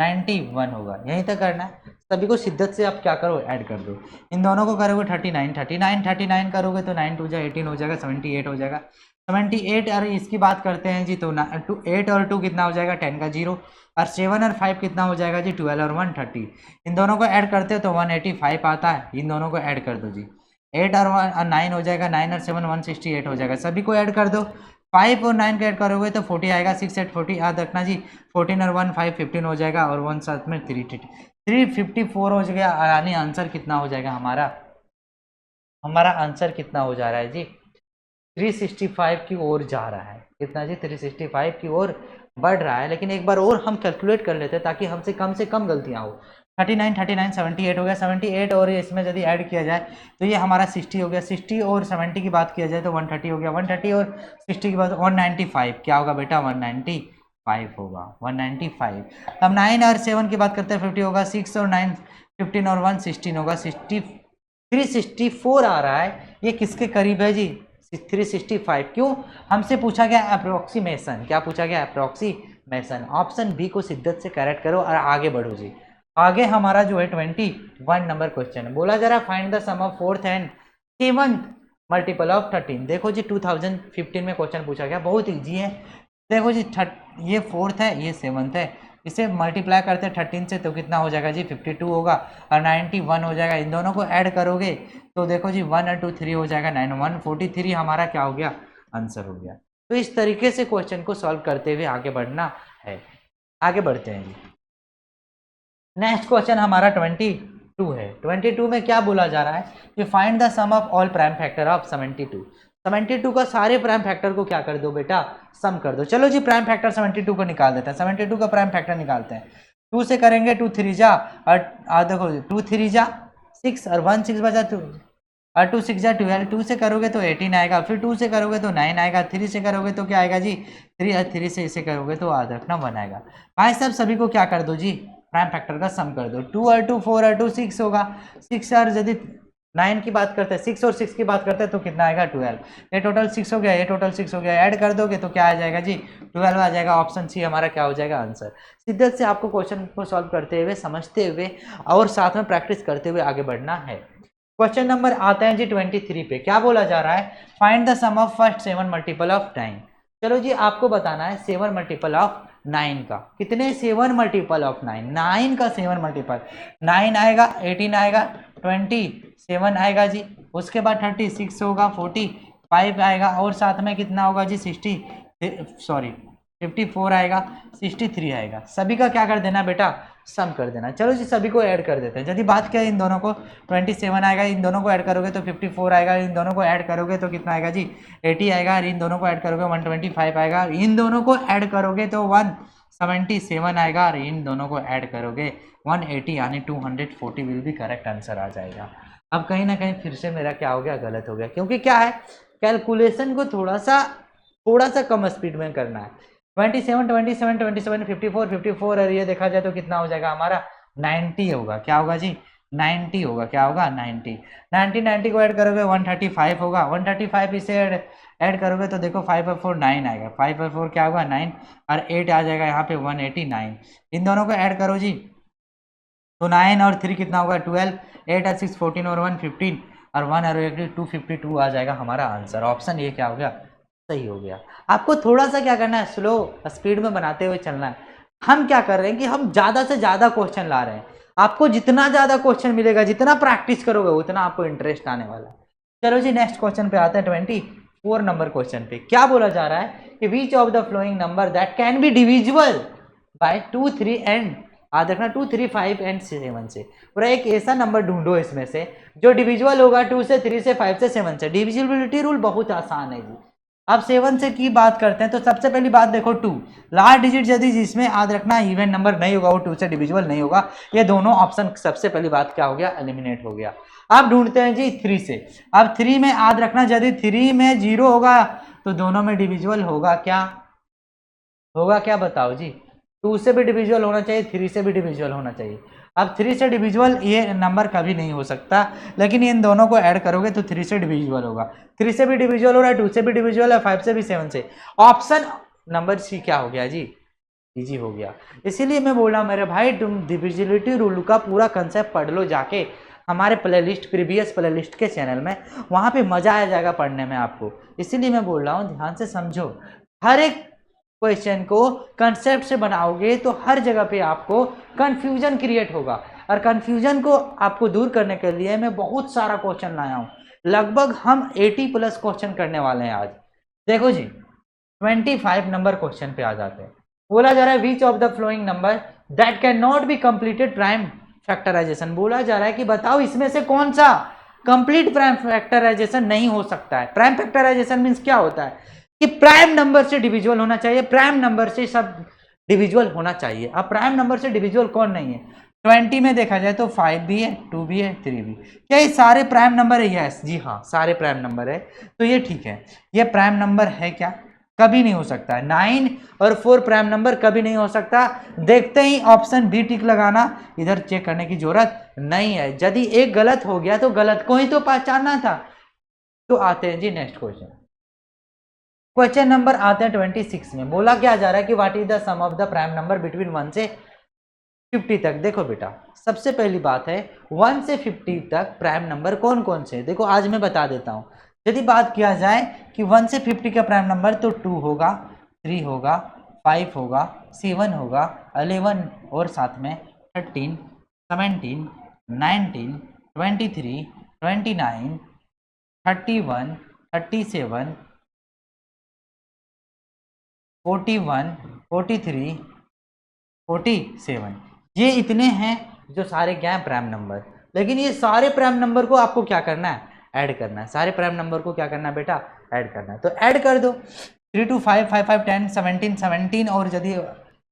91 होगा। यहीं तक करना है। सभी को शिद्दत से आप क्या करो ऐड कर दो। इन दोनों को करोगे 39 करोगे तो 9 2 जा 18 हो जाएगा 78 हो जाएगा 78। और इसकी बात करते हैं जी तो 8 और 2 कितना हो जाएगा 10 का 0 और 7 और 5 कितना हो जाएगा जी 12 और 1 30। इन दोनों को ऐड करते हो तो 185 आता है। इन दोनों को ऐड कर दो जी 8 और 9 हो जाएगा 9 और 7 168 हो जाएगा। सभी को ऐड कर दो 5 और 9 का ऐड करोगे तो 40 आएगा 6 8 40 याद रखना जी 14 और 1 5 15 हो जाएगा और 1 साथ में 354 हो जाएगा। यानी आंसर कितना हो जाएगा हमारा आंसर कितना हो जा रहा है जी 365 की ओर जा रहा है। कितना जी 365 की ओर बढ़ रहा है। लेकिन एक बार और हम कैलकुलेट कर लेते हैं ताकि हमसे कम गलतियां हो। 39 78 हो गया 78 और इसमें यदि ऐड किया जाए तो ये हमारा 60 हो गया 60 और 70 की बात किया जाए तो 130 हो गया 130 और 60 की बात 195 क्या होगा बेटा 195 होगा 195। अब 9 और 7 की बात करते हैं 50 होगा 6 और 9 15 और 1 16 होगा 364 आ रहा है। ये किसके करीब है जी 365। क्यों हमसे पूछा गया अप्रोक्सीमेशन। क्या पूछा गया अप्रोक्सीमेशन। ऑप्शन बी को शिद्दत से करेक्ट करो और आगे बढ़ो जी। आगे हमारा जो है 21 नंबर क्वेश्चन बोला जा रहा है find the sum of 4th and 7th multiple of 13। देखो जी 2015 में क्वेश्चन पूछा गया बहुत इजी है। देखो जी ये 4th है ये 7th है इसे मल्टीप्लाई करते हैं 13 से तो कितना हो जाएगा जी 52 होगा और 91 हो जाएगा। इन दोनों को ऐड करोगे तो देखो जी 1 और 2 3 हो जाएगा 9 143 हमारा क्या हो गया आंसर हो गया। तो इस तरीके से क्वेश्चन को सॉल्व करते हुए आगे बढ़ना है। आगे बढ़ते हैं जी। नेक्स्ट क्वेश्चन हमारा 22 है। 22 में क्या बोला जा रहा है कि find the sum of all prime factor of 72 का सारे प्राइम फैक्टर को क्या कर दो बेटा सम कर दो। चलो जी प्राइम फैक्टर 72 को निकाल देते हैं। 72 का प्राइम फैक्टर निकालते हैं 2 से करेंगे 2 3 जा और देखो 2 3 जा 6 और 1 6 बचा 2 और 2 6 जा 12, 2 से करोगे तो 18 आएगा, फिर 2 से करोगे तो 9 आएगा, 3 से करोगे तो क्या आएगा जी 3, और 3 से इसे करोगे तो याद रखना 1 आएगा। भाई साहब सभी को क्या कर दो जी, प्राइम फैक्टर का सम कर दो। 2 और 2 4 और 2 6 होगा, 6 और यदि 9 की बात करते हैं, 6 और 6 की बात करते हैं तो कितना आएगा 12। ये टोटल 6 हो गया, ये टोटल 6 हो गया, ऐड कर दोगे तो क्या आ जाएगा जी 12 आ जाएगा। ऑप्शन सी हमारा क्या हो जाएगा आंसर। शिद्दत से आपको क्वेश्चन को सॉल्व करते हुए, समझते हुए और साथ में प्रैक्टिस करते हुए आगे बढ़ना है। क्वेश्चन नंबर आता है जी 23 पे। क्या बोला जा रहा है, find the sum of first 7 multiple of 9। चलो जी आपको बताना है 7 मल्टीपल ऑफ 9 का। कितने 7 मल्टीपल ऑफ 9, 9 का 7 मल्टीपल, 9 आएगा, 18 आएगा, 27 आएगा जी, उसके बाद 36 होगा, 45 आएगा, और साथ में कितना होगा जी 54 आएगा, 63 आएगा। सभी का क्या कर देना बेटा, सम कर देना। चलो जी सभी को ऐड कर देते हैं। यदि बात किया इन दोनों को, 27 आएगा, इन दोनों को ऐड करोगे तो 54 आएगा, इन दोनों को ऐड करोगे तो कितना आएगा जी 80 आएगा, और इन दोनों को ऐड करोगे 125 आएगा, इन दोनों को ऐड करोगे तो 177 आएगा, और इन दोनों को ऐड करोगे 180 यानी 240 विल भी करेक्ट आंसर आ जाएगा। अब कहीं ना कहीं फिर से मेरा क्या हो गया, गलत हो गया, क्योंकि क्या है कैलकुलेशन को थोड़ा सा कम स्पीड में करना है। 27 27 27 54 54 और ये देखा जाए तो कितना हो जाएगा हमारा 90 होगा। क्या होगा जी 90 होगा, क्या होगा 90 90 को ऐड करोगे 135 होगा, 135 इसे ऐड करोगे तो देखो 5 और 4 9 आएगा, 5 और 4 क्या होगा 9, और 8 आ जाएगा यहाँ पे 189। इन दोनों को ऐड करो जी तो 9 और 3 कितना होगा 12, 8 और 6 14 और 1 15, और 1 और 1 252 आ जाएगा हमारा आंसर। ऑप्शन ये क्या हो गया, सही हो गया। आपको थोड़ा सा क्या करना है, स्लो स्पीड में बनाते हुए चलना है। हम क्या कर रहे हैं कि हम ज़्यादा से ज़्यादा क्वेश्चन ला रहे हैं। आपको जितना ज़्यादा क्वेश्चन मिलेगा, जितना प्रैक्टिस करोगे उतना आपको इंटरेस्ट आने वाला है। चलो जी नेक्स्ट क्वेश्चन पे आते हैं। 24 नंबर क्वेश्चन पे क्या बोला जा रहा है कि विच of the following number that can be divisible by 2 3 and याद रखना 2 3 5 एंड 7 से, पूरा एक ऐसा नंबर ढूंढो इसमें से जो डिविजिबल होगा 2 से 3 से 5 से 7 से। डिविजिबिलिटी रूल बहुत आसान है जी। अब 7 से की बात करते हैं तो सबसे पहली बात देखो 2 लास्ट डिजिट यदि जिसमें याद रखना इवन नंबर नहीं होगा वो 2 से डिविजिबल नहीं होगा। ये दोनों ऑप्शन सबसे पहली बात क्या हो गया, एलिमिनेट हो गया। अब ढूंढते हैं जी 3 से। अब 3 में याद रखना यदि 3 में 0 होगा तो दोनों में डिविजिबल होगा, क्या होगा, क्या बताओ जी। 2 से भी डिविजिबल होना चाहिए, 3 से भी डिविजिबल होना चाहिए। अब 3 से डिविजिबल ये नंबर कभी नहीं हो सकता, लेकिन इन दोनों को ऐड करोगे तो 3 से डिविजिबल होगा। 3 से भी डिविजिबल हो रहा है, 2 से भी डिविजिबल है, 5 से भी, 7 से। ऑप्शन नंबर सी क्या हो गया जी, इजी हो गया। इसीलिए मैं बोला मेरे भाई तुम डिविजिबिलिटी रूल का पूरा कंसेप्ट पढ़ लो जाके हमारे प्लेलिस्ट, प्रीवियस प्लेलिस्ट के चैनल में, वहाँ पे मजा आ जाएगा पढ़ने में आपको। इसीलिए मैं बोल रहा हूँ ध्यान से समझो। हर एक क्वेश्चन को कंसेप्ट से बनाओगे तो हर जगह पे आपको कंफ्यूजन क्रिएट होगा, और कंफ्यूजन को आपको दूर करने के लिए मैं बहुत सारा क्वेश्चन लाया हूँ। लगभग हम 80+ क्वेश्चन करने वाले हैं आज। देखो जी 25 नंबर क्वेश्चन पे आ जाते हैं। बोला जा रहा है which of the following number that can not be completed prime factorization. बोला जा रहा है कि बताओ इसमें से कौन सा कंप्लीट प्राइम फैक्टराइजेशन नहीं हो सकता है। प्राइम फैक्टराइजेशन मीन्स क्या होता है कि प्राइम नंबर से डिविजिबल होना चाहिए, प्राइम नंबर से सब डिविजिबल होना चाहिए। अब प्राइम नंबर से डिविजिबल कौन नहीं है, 20 में देखा जाए तो 5 भी है, 2 भी है, 3 भी। क्या ये सारे प्राइम नंबर है? यस जी हाँ, सारे प्राइम नंबर है, तो ये ठीक है। ये प्राइम नंबर है क्या, कभी नहीं हो सकता है। 9 और 4 प्राइम नंबर कभी नहीं हो सकता। देखते ही ऑप्शन बी टिक लगाना, इधर चेक करने की जरूरत नहीं है। यदि एक गलत हो गया तो गलत को ही तो पहचानना था। तो आते हैं जी नेक्स्ट क्वेश्चन। क्वेश्चन नंबर आते हैं 26 में। बोला क्या जा रहा है कि what is the sum of the prime number between 1 से 50 तक। देखो बेटा सबसे पहली बात है 1 से 50 तक प्राइम नंबर कौन कौन से, देखो आज मैं बता देता हूं। यदि बात किया जाए कि 1 से 50 का प्राइम नंबर तो 2 होगा, 3 होगा, 5 होगा, 7 होगा, 11 और साथ में 13, 17, 19, 23, 29, 31, 37, 41, 43, 47, ये इतने हैं जो सारे क्या है प्राइम नंबर। लेकिन ये सारे प्राइम नंबर को आपको क्या करना है, ऐड करना है। सारे प्राइम नंबर को क्या करना है बेटा, ऐड करना है। तो ऐड कर दो 3 to 5, 5 5 10, 17 17, और यदि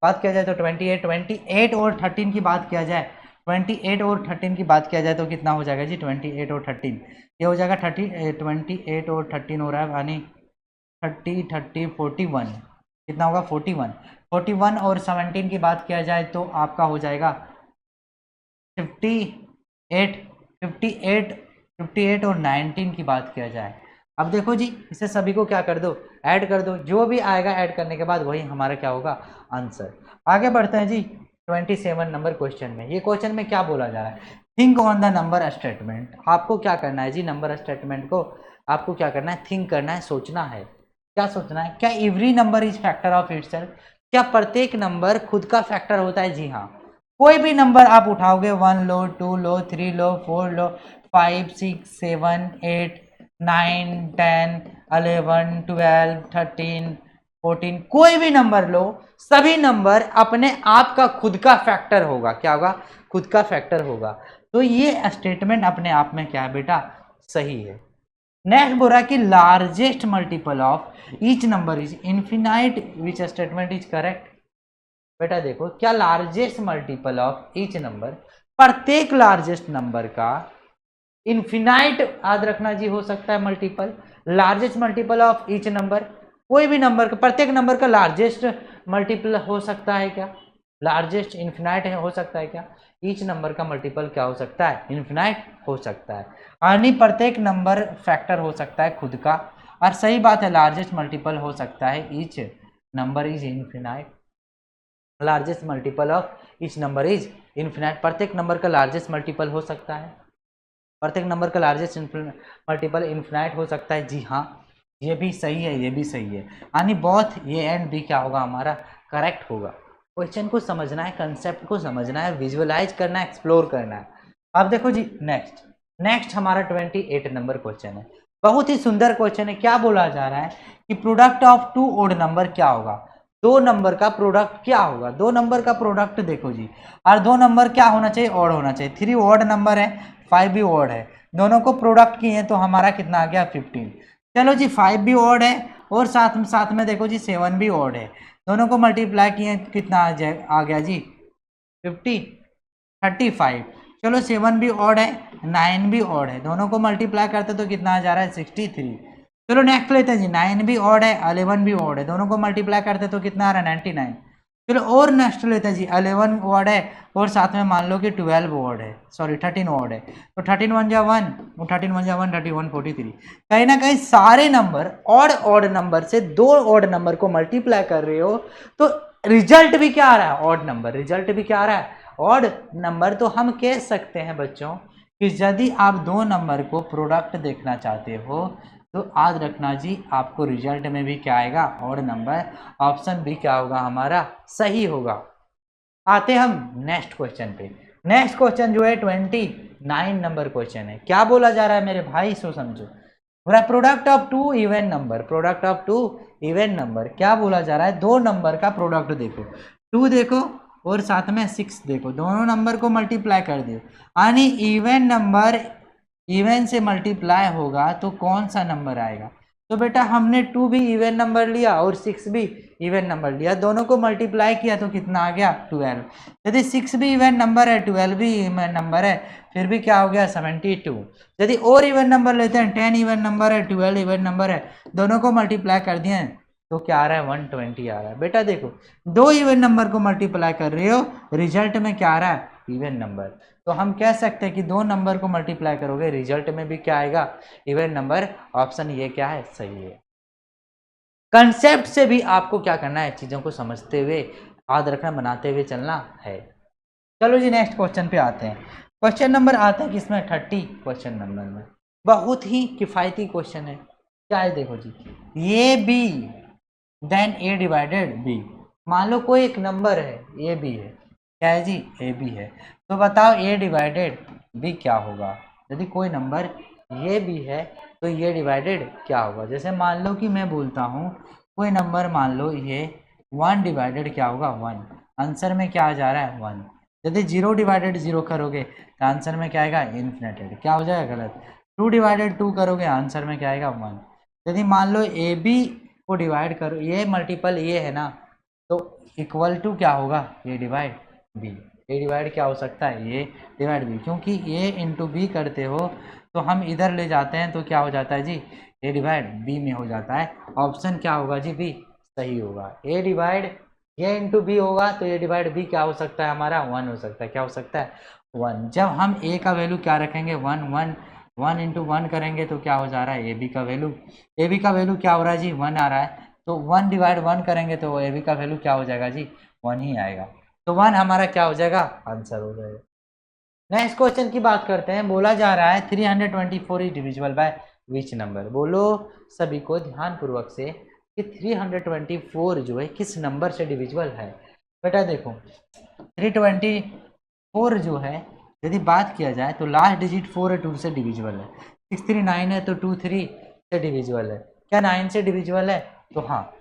बात किया जाए तो 28 28 और 13 की बात किया जाए 28 और 13 की बात किया जाए तो कितना हो जाएगा जी, 28 और 13 ये हो जाएगा 28 और 13 हो रहा है यानी 41 कितना होगा 41 और 17 की बात किया जाए तो आपका हो जाएगा 58 58 58 और 19 की बात किया जाए। अब देखो जी इसे सभी को क्या कर दो, ऐड कर दो, जो भी आएगा ऐड करने के बाद वही हमारा क्या होगा आंसर। आगे बढ़ते हैं जी 27 नंबर क्वेश्चन में। ये क्वेश्चन में क्या बोला जा रहा है, think on the number statement. आपको क्या करना है जी, नंबर स्टेटमेंट को आपको क्या करना है, थिंक करना है, सोचना है। क्या सोचना है, क्या every number is factor of itself, क्या प्रत्येक नंबर खुद का फैक्टर होता है। जी हाँ, कोई भी नंबर आप उठाओगे 1 लो, 2 लो, 3 लो, 4 लो, 5 6 7 8 9 10 11 12 13 14 कोई भी नंबर लो, सभी नंबर अपने आप का खुद का फैक्टर होगा। क्या होगा, खुद का फैक्टर होगा। तो ये स्टेटमेंट अपने आप में क्या है बेटा, सही है। नेक्स्ट बोल रहा है कि largest multiple of each number is infinite, which statement is correct. बेटा देखो, क्या largest multiple of each number, प्रत्येक लार्जेस्ट नंबर का इनफिनाइट याद रखना जी हो सकता है multiple, largest multiple of each number, कोई भी नंबर का प्रत्येक नंबर का लार्जेस्ट मल्टीपल हो सकता है क्या, लार्जेस्ट इन्फिनाइट हो सकता है क्या, ईच नंबर का मल्टीपल क्या हो सकता है, इन्फिनाइट हो सकता है। यानी प्रत्येक नंबर फैक्टर हो सकता है खुद का, और सही बात है लार्जेस्ट मल्टीपल हो सकता है each number is infinite, largest multiple of each number is infinite, प्रत्येक नंबर का लार्जेस्ट मल्टीपल हो सकता है, प्रत्येक नंबर का लार्जेस्ट मल्टीपल इन्फिनाइट हो सकता है। जी हाँ, ये भी सही है, ये भी सही है, यानी बोथ ये एंड बी क्या होगा हमारा करेक्ट होगा। क्वेश्चन को समझना है, कंसेप्ट को समझना है, विजुअलाइज करना है, एक्सप्लोर करना है। अब देखो जी नेक्स्ट हमारा 28 नंबर क्वेश्चन है, बहुत ही सुंदर क्वेश्चन है। क्या बोला जा रहा है कि product of two odd number क्या होगा, दो नंबर का प्रोडक्ट क्या होगा। दो नंबर का प्रोडक्ट देखो जी, और दो नंबर क्या होना चाहिए, ऑड होना चाहिए। 3 ऑड नंबर है, 5 भी ऑड है, दोनों को प्रोडक्ट किए तो हमारा कितना आ गया 15। चलो जी 5 भी ऑड है और साथ में देखो जी 7 भी ऑड है, दोनों को मल्टीप्लाई किए कितना आ गया जी 50 35। चलो 7 भी ऑड है, 9 भी ऑड है, दोनों को मल्टीप्लाई करते तो कितना आ जा रहा है 63। चलो नेक्स्ट लेते हैं जी, 9 भी ऑड है, 11 भी ऑड है, दोनों को मल्टीप्लाई करते तो कितना आ रहा है 99। चलो और नेक्स्ट लेते हैं जी, 11 ऑड है और साथ में मान लो कि 12 ऑड है, सॉरी 13 ऑड है, तो 13 1 जा 1, 13 1 जा 1, 31 43। कहीं ना कहीं सारे नंबर ऑड नंबर से दो ऑड नंबर को मल्टीप्लाई कर रहे हो तो रिजल्ट भी क्या आ रहा है, ऑड नंबर, रिजल्ट भी क्या आ रहा है ऑड नंबर। तो हम कह सकते हैं बच्चों कि यदि आप दो नंबर को प्रोडक्ट देखना चाहते हो तो याद रखना जी आपको रिजल्ट में भी क्या आएगा ऑड नंबर, ऑप्शन भी क्या होगा हमारा सही होगा। आते हम नेक्स्ट क्वेश्चन पे। नेक्स्ट क्वेश्चन जो है 29 नंबर क्वेश्चन है। क्या बोला जा रहा है मेरे भाई, सो समझो, पूरा product of two even number, product of two even number. क्या बोला जा रहा है, दो नंबर का प्रोडक्ट देखो, 2 देखो और साथ में 6 देखो, दोनों नंबर को मल्टीप्लाई कर दियो, यानी इवन नंबर इवन से मल्टीप्लाई होगा तो कौन सा नंबर आएगा। तो बेटा हमने 2 भी इवन नंबर लिया और 6 भी इवन नंबर लिया, दोनों को मल्टीप्लाई किया तो कितना आ गया 12। यदि 6 भी इवन नंबर है, 12 भी इवन नंबर है, फिर भी क्या हो गया 72। यदि और इवन नंबर लेते हैं, 10 इवन नंबर है, 12 इवन नंबर है, दोनों को मल्टीप्लाई कर दिए तो क्या आ रहा है 120 आ रहा है। बेटा देखो, दो इवन नंबर को मल्टीप्लाई कर रहे हो, रिजल्ट में क्या आ रहा है इवन नंबर, तो हम कह सकते हैं कि दो नंबर को मल्टीप्लाई करोगे रिजल्ट में भी क्या आएगा इवन नंबर। ऑप्शन ये क्या है सही है। कंसेप्ट से भी आपको क्या करना है, चीजों को समझते हुए याद रखना, बनाते हुए चलना है। चलो जी नेक्स्ट क्वेश्चन पे आते हैं। क्वेश्चन नंबर आता है किसमें 30 क्वेश्चन नंबर में, बहुत ही किफायती क्वेश्चन है। क्या है देखो जी, A B then A divided B. मान लो कोई एक नंबर है ए बी है, क्या है जी ए बी है, तो बताओ ए डिवाइडेड बी क्या होगा। यदि कोई नंबर ये भी है तो ये डिवाइडेड क्या होगा। जैसे मान लो कि मैं बोलता हूँ कोई नंबर, मान लो ये 1 डिवाइडेड क्या होगा 1, आंसर में क्या आ जा रहा है 1। यदि 0 डिवाइडेड 0 करोगे तो आंसर में क्या आएगा इन्फिनेटेड, क्या हो जाएगा गलत। 2 डिवाइडेड 2 करोगे आंसर में क्या आएगा 1। यदि मान लो ए बी को डिवाइड करो, ये मल्टीपल ये है ना, तो इक्वल टू क्या होगा ये डिवाइड बी। ए डिवाइड क्या हो सकता है, ए डिवाइड बी, क्योंकि ए इंटू बी करते हो तो हम इधर ले जाते हैं तो क्या हो जाता है जी, ए डिवाइड बी में हो जाता है। ऑप्शन क्या होगा जी, बी सही होगा। ए डिवाइड ए इंटू बी होगा तो ए डिवाइड बी क्या हो सकता है हमारा, 1 हो सकता है। क्या हो सकता है, 1। जब हम ए का वैल्यू क्या रखेंगे, 1 1 1 इंटू 1 करेंगे तो क्या हो जा रहा है, ए बी का वैल्यू, ए बी का वैल्यू क्या हो रहा है जी, 1 आ रहा है। तो 1 डिवाइड 1 करेंगे तो ए बी का वैल्यू क्या हो जाएगा जी, 1 ही आएगा। तो 1 हमारा क्या हो जाएगा, आंसर हो जाएगा। नेक्स्ट क्वेश्चन की बात करते हैं। बोला जा रहा है 324 is divisible by which number. बोलो सभी को ध्यानपूर्वक से कि 324 जो है किस नंबर से डिविजिबल है। बेटा देखो 324 जो है यदि बात किया जाए तो लास्ट डिजिट 4 है, 2 से डिविजिबल है। 639 है तो 23 से डिविजिबल है। क्या 9 से डिविजिबल है, तो हाँ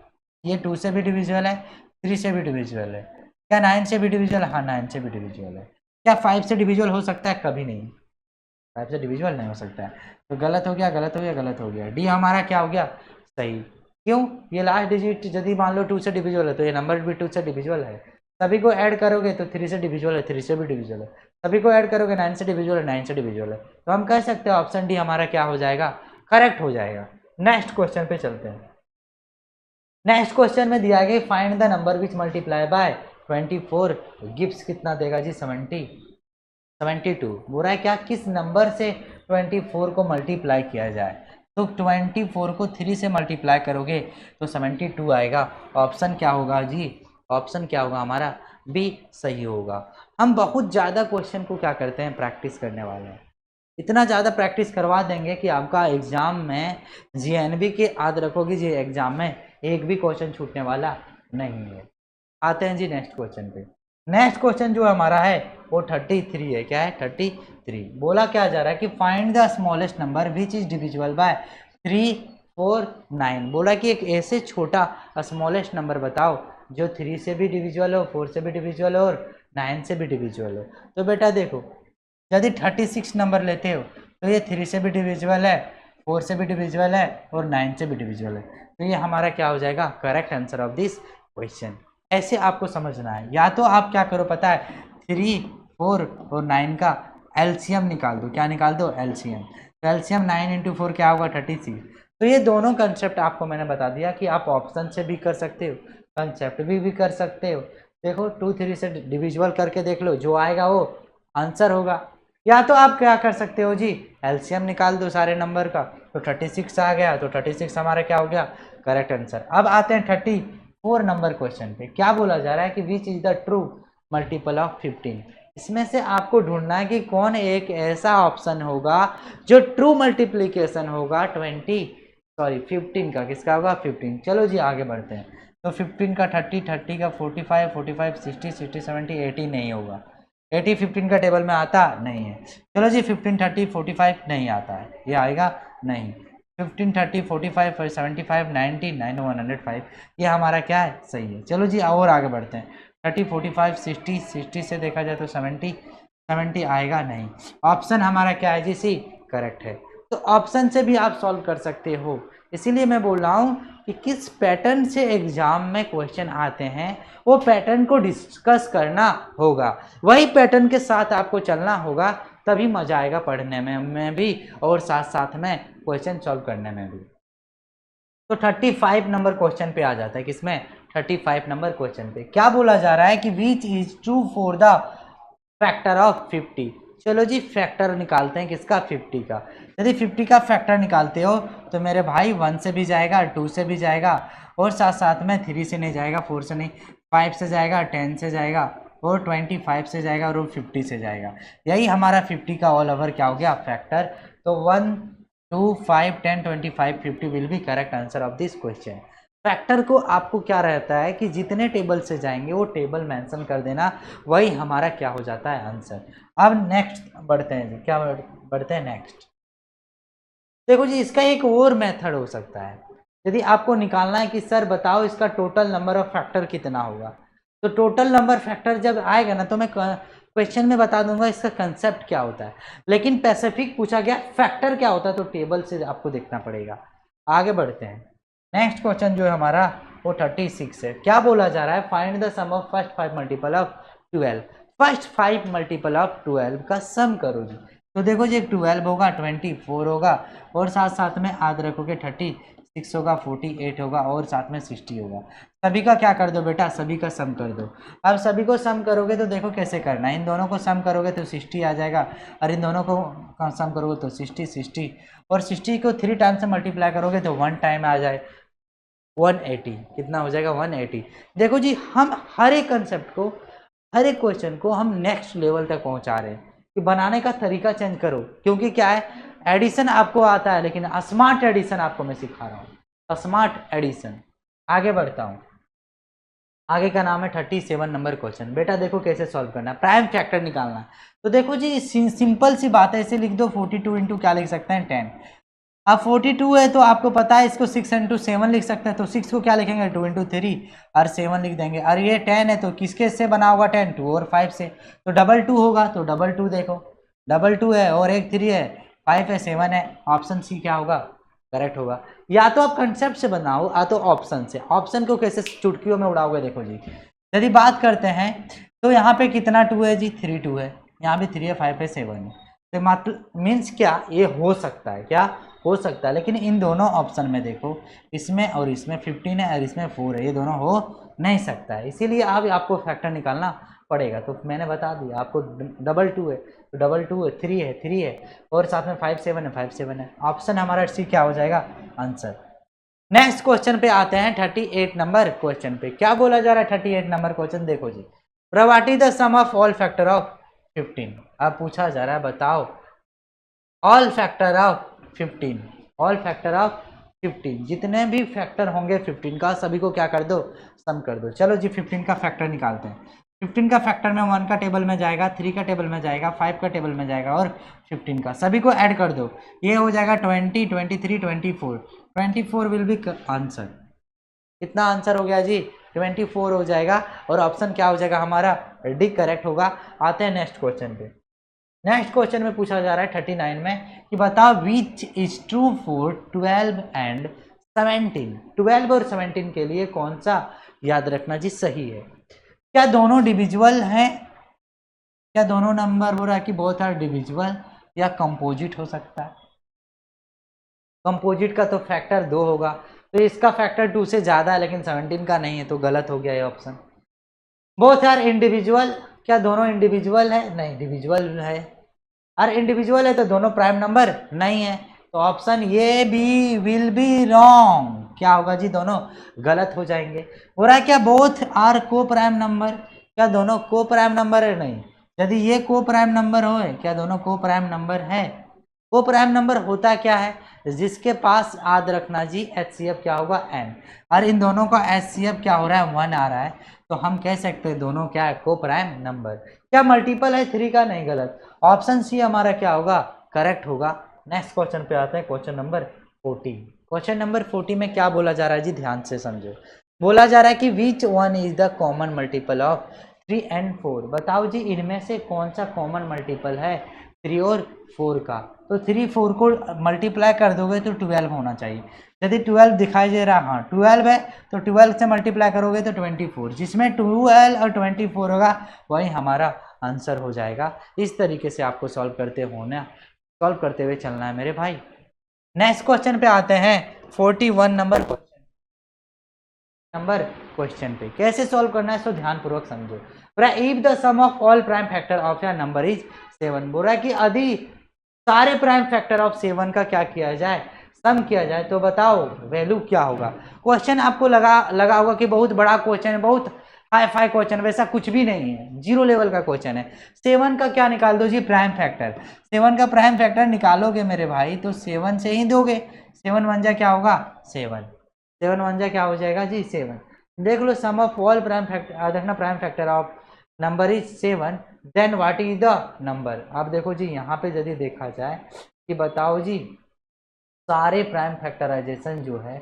ये 2 से भी डिविजिबल है, 3 से भी डिविजिबल है। क्या 9 से भी डिविजिबल है, हाँ 9 से भी डिविजिबल है। क्या 5 से डिविजिबल हो सकता है, कभी नहीं, 5 से डिविजिबल नहीं हो सकता है। तो गलत हो गया, गलत हो गया, गलत हो गया। डी हमारा क्या हो गया, सही। क्यों, ये लास्ट डिजिट यदि मान लो 2 से डिविजिबल है तो ये नंबर भी 2 से डिविजिबल है। सभी को ऐड करोगे तो 3 से डिविजिबल है, 3 से भी डिविजिबल है। सभी को ऐड करोगे 9 से डिविजिबल है, 9 से डिविजिबल है। तो हम कह सकते हैं ऑप्शन डी हमारा क्या हो जाएगा, करेक्ट हो जाएगा। नेक्स्ट क्वेश्चन पे चलते हैं। नेक्स्ट क्वेश्चन में दिया गया find the number which multiply by 24 gives कितना देगा जी, 72। बोल रहा है क्या, किस नंबर से 24 को मल्टीप्लाई किया जाए। तो 24 को 3 से मल्टीप्लाई करोगे तो 72 आएगा। ऑप्शन क्या होगा जी, ऑप्शन क्या होगा हमारा, बी सही होगा। हम बहुत ज़्यादा क्वेश्चन को क्या करते हैं, प्रैक्टिस करने वाले हैं। इतना ज़्यादा प्रैक्टिस करवा देंगे कि आपका एग्जाम में जीएनबी के याद रखोगे जी, एग्जाम में एक भी क्वेश्चन छूटने वाला नहीं है। आते हैं जी नेक्स्ट क्वेश्चन पे। नेक्स्ट क्वेश्चन जो हमारा है वो 33 है। क्या है, 33। बोला क्या जा रहा है कि find the smallest number which is divisible bye 3 4 9। बोला कि एक ऐसे छोटा स्मॉलेस्ट नंबर बताओ जो 3 से भी डिविजिबल हो, 4 से भी डिविजिबल हो और 9 से भी डिविजिबल हो। तो बेटा देखो यदि 36 नंबर लेते हो तो ये 3 से भी डिविजिबल है, 4 से भी डिविजिबल है और 9 से भी डिविजिबल है। तो ये हमारा क्या हो जाएगा, correct answer of this question. ऐसे आपको समझना है। या तो आप क्या करो पता है, 3 4 और 9 का एलसीएम निकाल दो। क्या निकाल दो, एलसीएम। तो एलसीएम 9 इंटू 4 क्या होगा, 36। तो ये दोनों कंसेप्ट आपको मैंने बता दिया कि आप ऑप्शन से भी कर सकते हो, कंसेप्ट भी कर सकते हो। देखो 2 3 से डिविजिबल करके देख लो, जो आएगा वो आंसर होगा। या तो आप क्या कर सकते हो जी, एलसीएम निकाल दो सारे नंबर का, तो 36 आ गया, तो 36 हमारा क्या हो गया, करेक्ट आंसर। अब आते हैं 34 नंबर क्वेश्चन पे। क्या बोला जा रहा है कि which is the true multiple of 15। इसमें से आपको ढूंढना है कि कौन एक ऐसा ऑप्शन होगा जो ट्रू मल्टीप्लीकेशन होगा 15 का। किसका होगा, 15। चलो जी आगे बढ़ते हैं। तो 15 का 30, 30 का 45, 45 60, 60 70 80 नहीं होगा। 80 15 का टेबल में आता नहीं है। चलो जी 15 30 45 नहीं आता है, ये आएगा नहीं। 15 30 45 75 90 9 105 ये हमारा क्या है, सही है। चलो जी और आगे बढ़ते हैं। 30 45 60, 60 से देखा जाए तो 70 70 आएगा नहीं। ऑप्शन हमारा क्या है जी, सी करेक्ट है। तो ऑप्शन से भी आप सॉल्व कर सकते हो। इसीलिए मैं बोल रहा हूँ कि किस पैटर्न से एग्जाम में क्वेश्चन आते हैं वो पैटर्न को डिस्कस करना होगा, वही पैटर्न के साथ आपको चलना होगा, तभी मजा आएगा पढ़ने में भी और साथ साथ में क्वेश्चन सॉल्व करने में भी। तो 35 नंबर क्वेश्चन पे आ जाता है, किसमें, 35 नंबर क्वेश्चन पे। क्या बोला जा रहा है कि which is true for the factor of 50। चलो जी फैक्टर निकालते हैं किसका, 50 का। यदि 50 का फैक्टर निकालते हो तो मेरे भाई 1 से भी जाएगा, 2 से भी जाएगा और साथ साथ में 3 से नहीं जाएगा, 4 से नहीं, 5 से जाएगा, 10 से जाएगा और 25 से जाएगा और 50 से जाएगा। यही हमारा 50 का ऑल ओवर क्या हो गया, फैक्टर। तो 1 2 5 10 25 50 will be correct answer of this question. Factor को आपको क्या रहता है कि जितने टेबल से जाएंगे वो टेबल मेंशन कर देना, वही हमारा क्या हो जाता है, आंसर। अब नेक्स्ट बढ़ते हैं जी, क्या बढ़ते हैं नेक्स्ट। देखो जी इसका एक और मेथड हो सकता है। यदि आपको निकालना है कि सर बताओ इसका टोटल नंबर ऑफ फैक्टर कितना होगा, तो टोटल नंबर फैक्टर जब आएगा ना तो मैं क्वेश्चन में बता दूंगा इसका कंसेप्ट क्या होता है। लेकिन स्पेसिफिक पूछा गया फैक्टर क्या होता है तो टेबल से आपको देखना पड़ेगा। आगे बढ़ते हैं। नेक्स्ट क्वेश्चन जो है हमारा वो 36 है। क्या बोला जा रहा है, find the sum of first 5 multiple of 12। First 5 multiple of 12 का सम करो जी। तो देखो जी 12 होगा, 24 होगा, और साथ साथ में याद रखोगे 36 होगा, 48 होगा, और साथ में 60 होगा। सभी का क्या कर दो बेटा, सभी का सम कर दो। अब सभी को सम करोगे तो देखो कैसे करना है, इन दोनों को सम करोगे तो 60 आ जाएगा, और इन दोनों को सम करोगे तो 60 और 60 को 3 टाइम से मल्टीप्लाई करोगे तो 1 टाइम आ जाए 180। कितना हो जाएगा 180। देखो जी हम हर एक कंसेप्ट को, हर एक क्वेश्चन को हम नेक्स्ट लेवल तक पहुंचा रहे हैं कि बनाने का तरीका चेंज करो, क्योंकि क्या है एडिशन आपको आता है लेकिन स्मार्ट एडिशन आपको मैं सिखा रहा हूँ, स्मार्ट एडिशन। आगे बढ़ता हूँ, आगे का नाम है 37 नंबर क्वेश्चन। बेटा देखो कैसे सॉल्व करना है, प्राइम फैक्टर निकालना है। तो देखो जी सिंपल सी बात है, इसे लिख दो 42 इंटू क्या लिख सकते हैं 10। अब 42 है तो आपको पता है इसको 6 इंटू 7 लिख सकते हैं, तो 6 को क्या लिखेंगे 2 इंटू 3 और 7 लिख देंगे। और ये 10 है तो किसके से बना होगा 10, 2 और 5 से, तो डबल 2 होगा, तो डबल 2 देखो डबल 2 है और एक 3 है, 5 है 7 है, ऑप्शन सी क्या होगा करेक्ट होगा। या तो आप कंसेप्ट से बनाओ या तो ऑप्शन से। ऑप्शन को कैसे चुटकियों में उड़ाओगे, देखो जी यदि बात करते हैं तो यहाँ पे कितना 2 है जी 3 2 है, यहाँ भी 3 है 5 है 7 है, तो मतलब मीन्स क्या ये हो सकता है, क्या हो सकता है, लेकिन इन दोनों ऑप्शन में देखो इसमें और इसमें 15 है और इसमें 4 है, ये दोनों हो नहीं सकता है, इसीलिए अब आपको फैक्टर निकालना पड़ेगा। तो मैंने बता दिया आपको डबल 2 है तो डबल 2 है, 3 है और साथ में 5 7 है 5 7 है, ऑप्शन हमारा सी क्या हो जाएगा आंसर। नेक्स्ट क्वेश्चन पे आते हैं 38 नंबर क्वेश्चन पे। क्या बोला जा रहा है 38 नंबर क्वेश्चन, देखो जी what is the sum of all factor of 15। अब पूछा जा रहा है बताओ all factor of 15, all factor of 15 जितने भी फैक्टर होंगे 15 का सभी को क्या कर दो सम कर दो। चलो जी 15 का फैक्टर निकालते हैं। 15 का फैक्टर में 1 का टेबल में जाएगा, 3 का टेबल में जाएगा, 5 का टेबल में जाएगा और 15 का, सभी को ऐड कर दो, ये हो जाएगा 20 23 24, 24 विल बी आंसर। कितना आंसर हो गया जी 24 हो जाएगा, और ऑप्शन क्या हो जाएगा हमारा डी करेक्ट होगा। आते हैं नेक्स्ट क्वेश्चन पे। नेक्स्ट क्वेश्चन में पूछा जा रहा है 39 में कि बताओ which is true for 12 and 17। 12 और 17 के लिए कौन सा याद रखना जी सही है। क्या दोनों डिविजुअल हैं, क्या दोनों नंबर बोल रहा है कि बहुत सारे डिविजुअल या कंपोजिट हो सकता है। कंपोजिट का तो फैक्टर 2 होगा, तो इसका फैक्टर 2 से ज़्यादा है लेकिन 17 का नहीं है, तो गलत हो गया ये ऑप्शन। बोथ आर इंडिविजुअल, क्या दोनों इंडिविजुअल है, नहीं डिविजुअल है। और इंडिविजुअल है तो दोनों प्राइम नंबर नहीं है, तो ऑप्शन ये भी विल बी रॉन्ग, क्या होगा जी दोनों गलत हो जाएंगे। हो रहा है क्या बोथ आर को प्राइम नंबर, क्या दोनों को प्राइम नंबर है, नहीं। यदि ये को प्राइम नंबर हो, क्या दोनों को प्राइम नंबर है। को प्राइम नंबर होता क्या है जिसके पास याद रखना जी HCF क्या होगा n, और इन दोनों का HCF क्या हो रहा है 1 आ रहा है, तो हम कह सकते हैं दोनों क्या है को प्राइम नंबर। क्या मल्टीपल है 3 का, नहीं गलत, ऑप्शन सी हमारा क्या होगा करेक्ट होगा। नेक्स्ट क्वेश्चन पे आते हैं क्वेश्चन नंबर 40। क्वेश्चन नंबर 40 में क्या बोला जा रहा है जी ध्यान से समझो। बोला जा रहा है कि which one is the common multiple of 3 and 4। बताओ जी इनमें से कौन सा कॉमन मल्टीपल है 3 और 4 का। तो 3 4 को मल्टीप्लाई कर दोगे तो 12 होना चाहिए। यदि 12 दिखाई दे रहा, हाँ 12 है तो 12 से मल्टीप्लाई करोगे तो 24, जिसमें 12 और 24 होगा वही हमारा आंसर हो जाएगा। इस तरीके से आपको सॉल्व करते हुए चलना है मेरे भाई। नेक्स्ट क्वेश्चन पे आते हैं 41 नंबर क्वेश्चन पे। कैसे सॉल्व करना है सो ध्यान पूर्वक समझो। If the sum of all prime factor of या नंबर इज 7, बोल रहा है कि यदि सारे प्राइम फैक्टर ऑफ 7 का क्या किया जाए सम किया जाए, तो बताओ वैल्यू क्या होगा। क्वेश्चन आपको लगा होगा कि बहुत बड़ा क्वेश्चन है, बहुत हाई फाई क्वेश्चन, वैसा कुछ भी नहीं है, 0 लेवल का क्वेश्चन है। 7 का क्या निकाल दो जी प्राइम फैक्टर, 7 का प्राइम फैक्टर निकालोगे मेरे भाई तो 7 से ही दोगे, 7 1 जा क्या होगा 7, 7 1 जा क्या हो जाएगा जी 7। देख लो sum of all prime factor, देखना prime factor of number is 7, then what is the number. अब देखो जी यहाँ पे यदि देखा जाए कि बताओ जी सारे प्राइम फैक्टराइजेशन जो है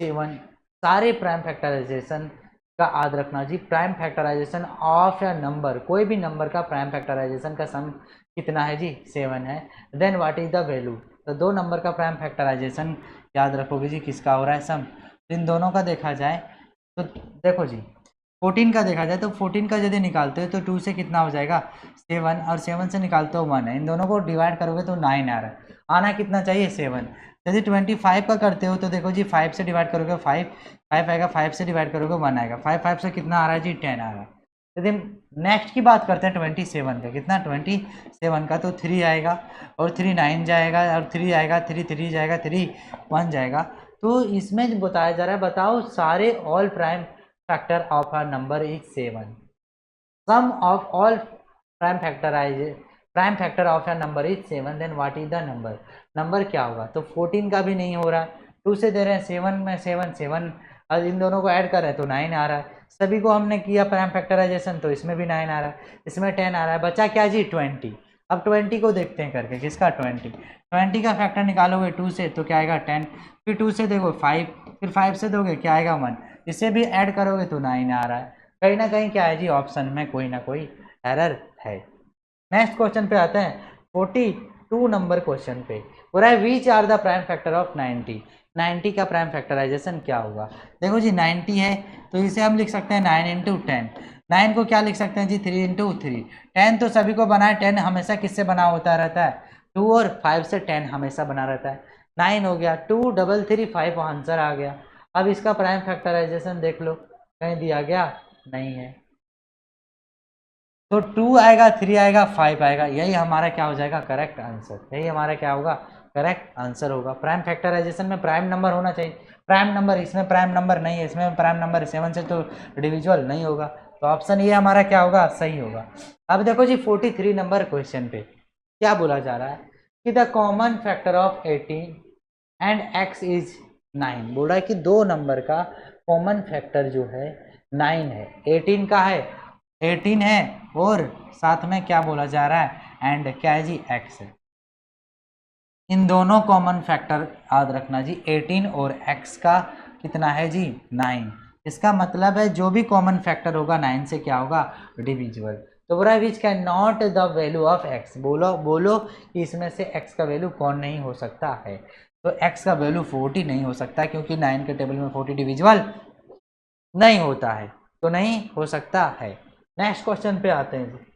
7, सारे प्राइम फैक्टराइजेशन का याद रखना जी प्राइम फैक्टराइजेशन ऑफ या नंबर, कोई भी नंबर का प्राइम फैक्टराइजेशन का सम कितना है जी 7 है। Then what is the value, तो 2 नंबर का प्राइम फैक्टराइजेशन याद रखोगे जी किसका हो रहा है सम। इन दोनों का देखा जाए तो देखो जी 14 का देखा जाए तो 14 का यदि निकालते हो तो 2 से कितना हो जाएगा 7, और 7 से निकालते हो 1 है। इन दोनों को डिवाइड करोगे तो 9 आ रहा है, आना कितना चाहिए 7। यदि 25 का करते हो तो देखो जी 5 से डिवाइड करोगे 5 आएगा, 5 से डिवाइड करोगे 1 आएगा, 5 से कितना आ रहा है जी 10 आ रहा है। यदि नेक्स्ट की बात करते हैं 27 का, कितना 27 का, तो 3 आएगा और 3 9 जाएगा और 3 आएगा, 3 3 जाएगा, 3 1 जाएगा। तो इसमें बताया जा रहा है बताओ सारे all prime factor of a number is 7, sum of all prime factor of a number is 7, then what is the number, number क्या होगा। तो 14 का भी नहीं हो रहा, 2 से दे रहे हैं 7 में 7 और इन दोनों को ऐड कर रहे हैं तो 9 आ रहा है। सभी को हमने किया प्राइम फैक्टराइजेशन तो इसमें भी 9 आ रहा है, इसमें 10 आ रहा है, बचा क्या जी 20। अब 20 को देखते हैं करके, किसका 20 का फैक्टर निकालोगे 2 से तो क्या आएगा 10, फिर 2 से देखो 5, फिर 5 से दोगे क्या आएगा 1, इसे भी ऐड करोगे तो 9 आ रहा है। कहीं ना कहीं क्या है जी ऑप्शन में कोई ना कोई एरर है। नेक्स्ट क्वेश्चन पे आते हैं 42 नंबर क्वेश्चन पे, हो रहा है which are the prime factor of 90 का प्राइम फैक्टराइजेशन क्या होगा। देखो जी 90 है तो इसे हम लिख सकते हैं 9 इंटू 10, 9 को क्या लिख सकते हैं जी 3 इंटू 3, 10 तो सभी को बना है, 10 हमेशा किससे बना होता रहता है 2 और 5 से 10 हमेशा बना रहता है। 9 हो गया, 2 3 3 5 आंसर आ गया। अब इसका प्राइम फैक्टराइजेशन देख लो, कहीं दिया गया नहीं है, तो 2 आएगा, 3 आएगा, 5 आएगा, यही हमारा क्या हो जाएगा करेक्ट आंसर, यही हमारा क्या होगा करेक्ट आंसर होगा। प्राइम फैक्टराइजेशन में प्राइम नंबर होना चाहिए, प्राइम नंबर इसमें प्राइम नंबर नहीं है, इसमें प्राइम नंबर 7 से तो डिविजुअल नहीं होगा, तो ऑप्शन ये हमारा क्या होगा सही होगा। अब देखो जी 43 नंबर क्वेश्चन पे क्या बोला जा रहा है कि the common factor of 18 and x is 9, बोल रहा है कि 2 नंबर का कॉमन फैक्टर जो है 9 है, 18 का है, 18 है और साथ में क्या बोला जा रहा है एंड क्या है जी x है। इन दोनों कॉमन फैक्टर याद रखना जी 18 और x का कितना है जी 9, इसका मतलब है जो भी कॉमन फैक्टर होगा 9 से क्या होगा डिविजिबल। तो बोला which can not the value of x, बोलो कि इसमें से x का वैल्यू कौन नहीं हो सकता है, तो x का वैल्यू 40 नहीं हो सकता क्योंकि 9 के टेबल में 40 डिविजिबल नहीं होता है, तो नहीं हो सकता है। नेक्स्ट क्वेश्चन पे आते हैं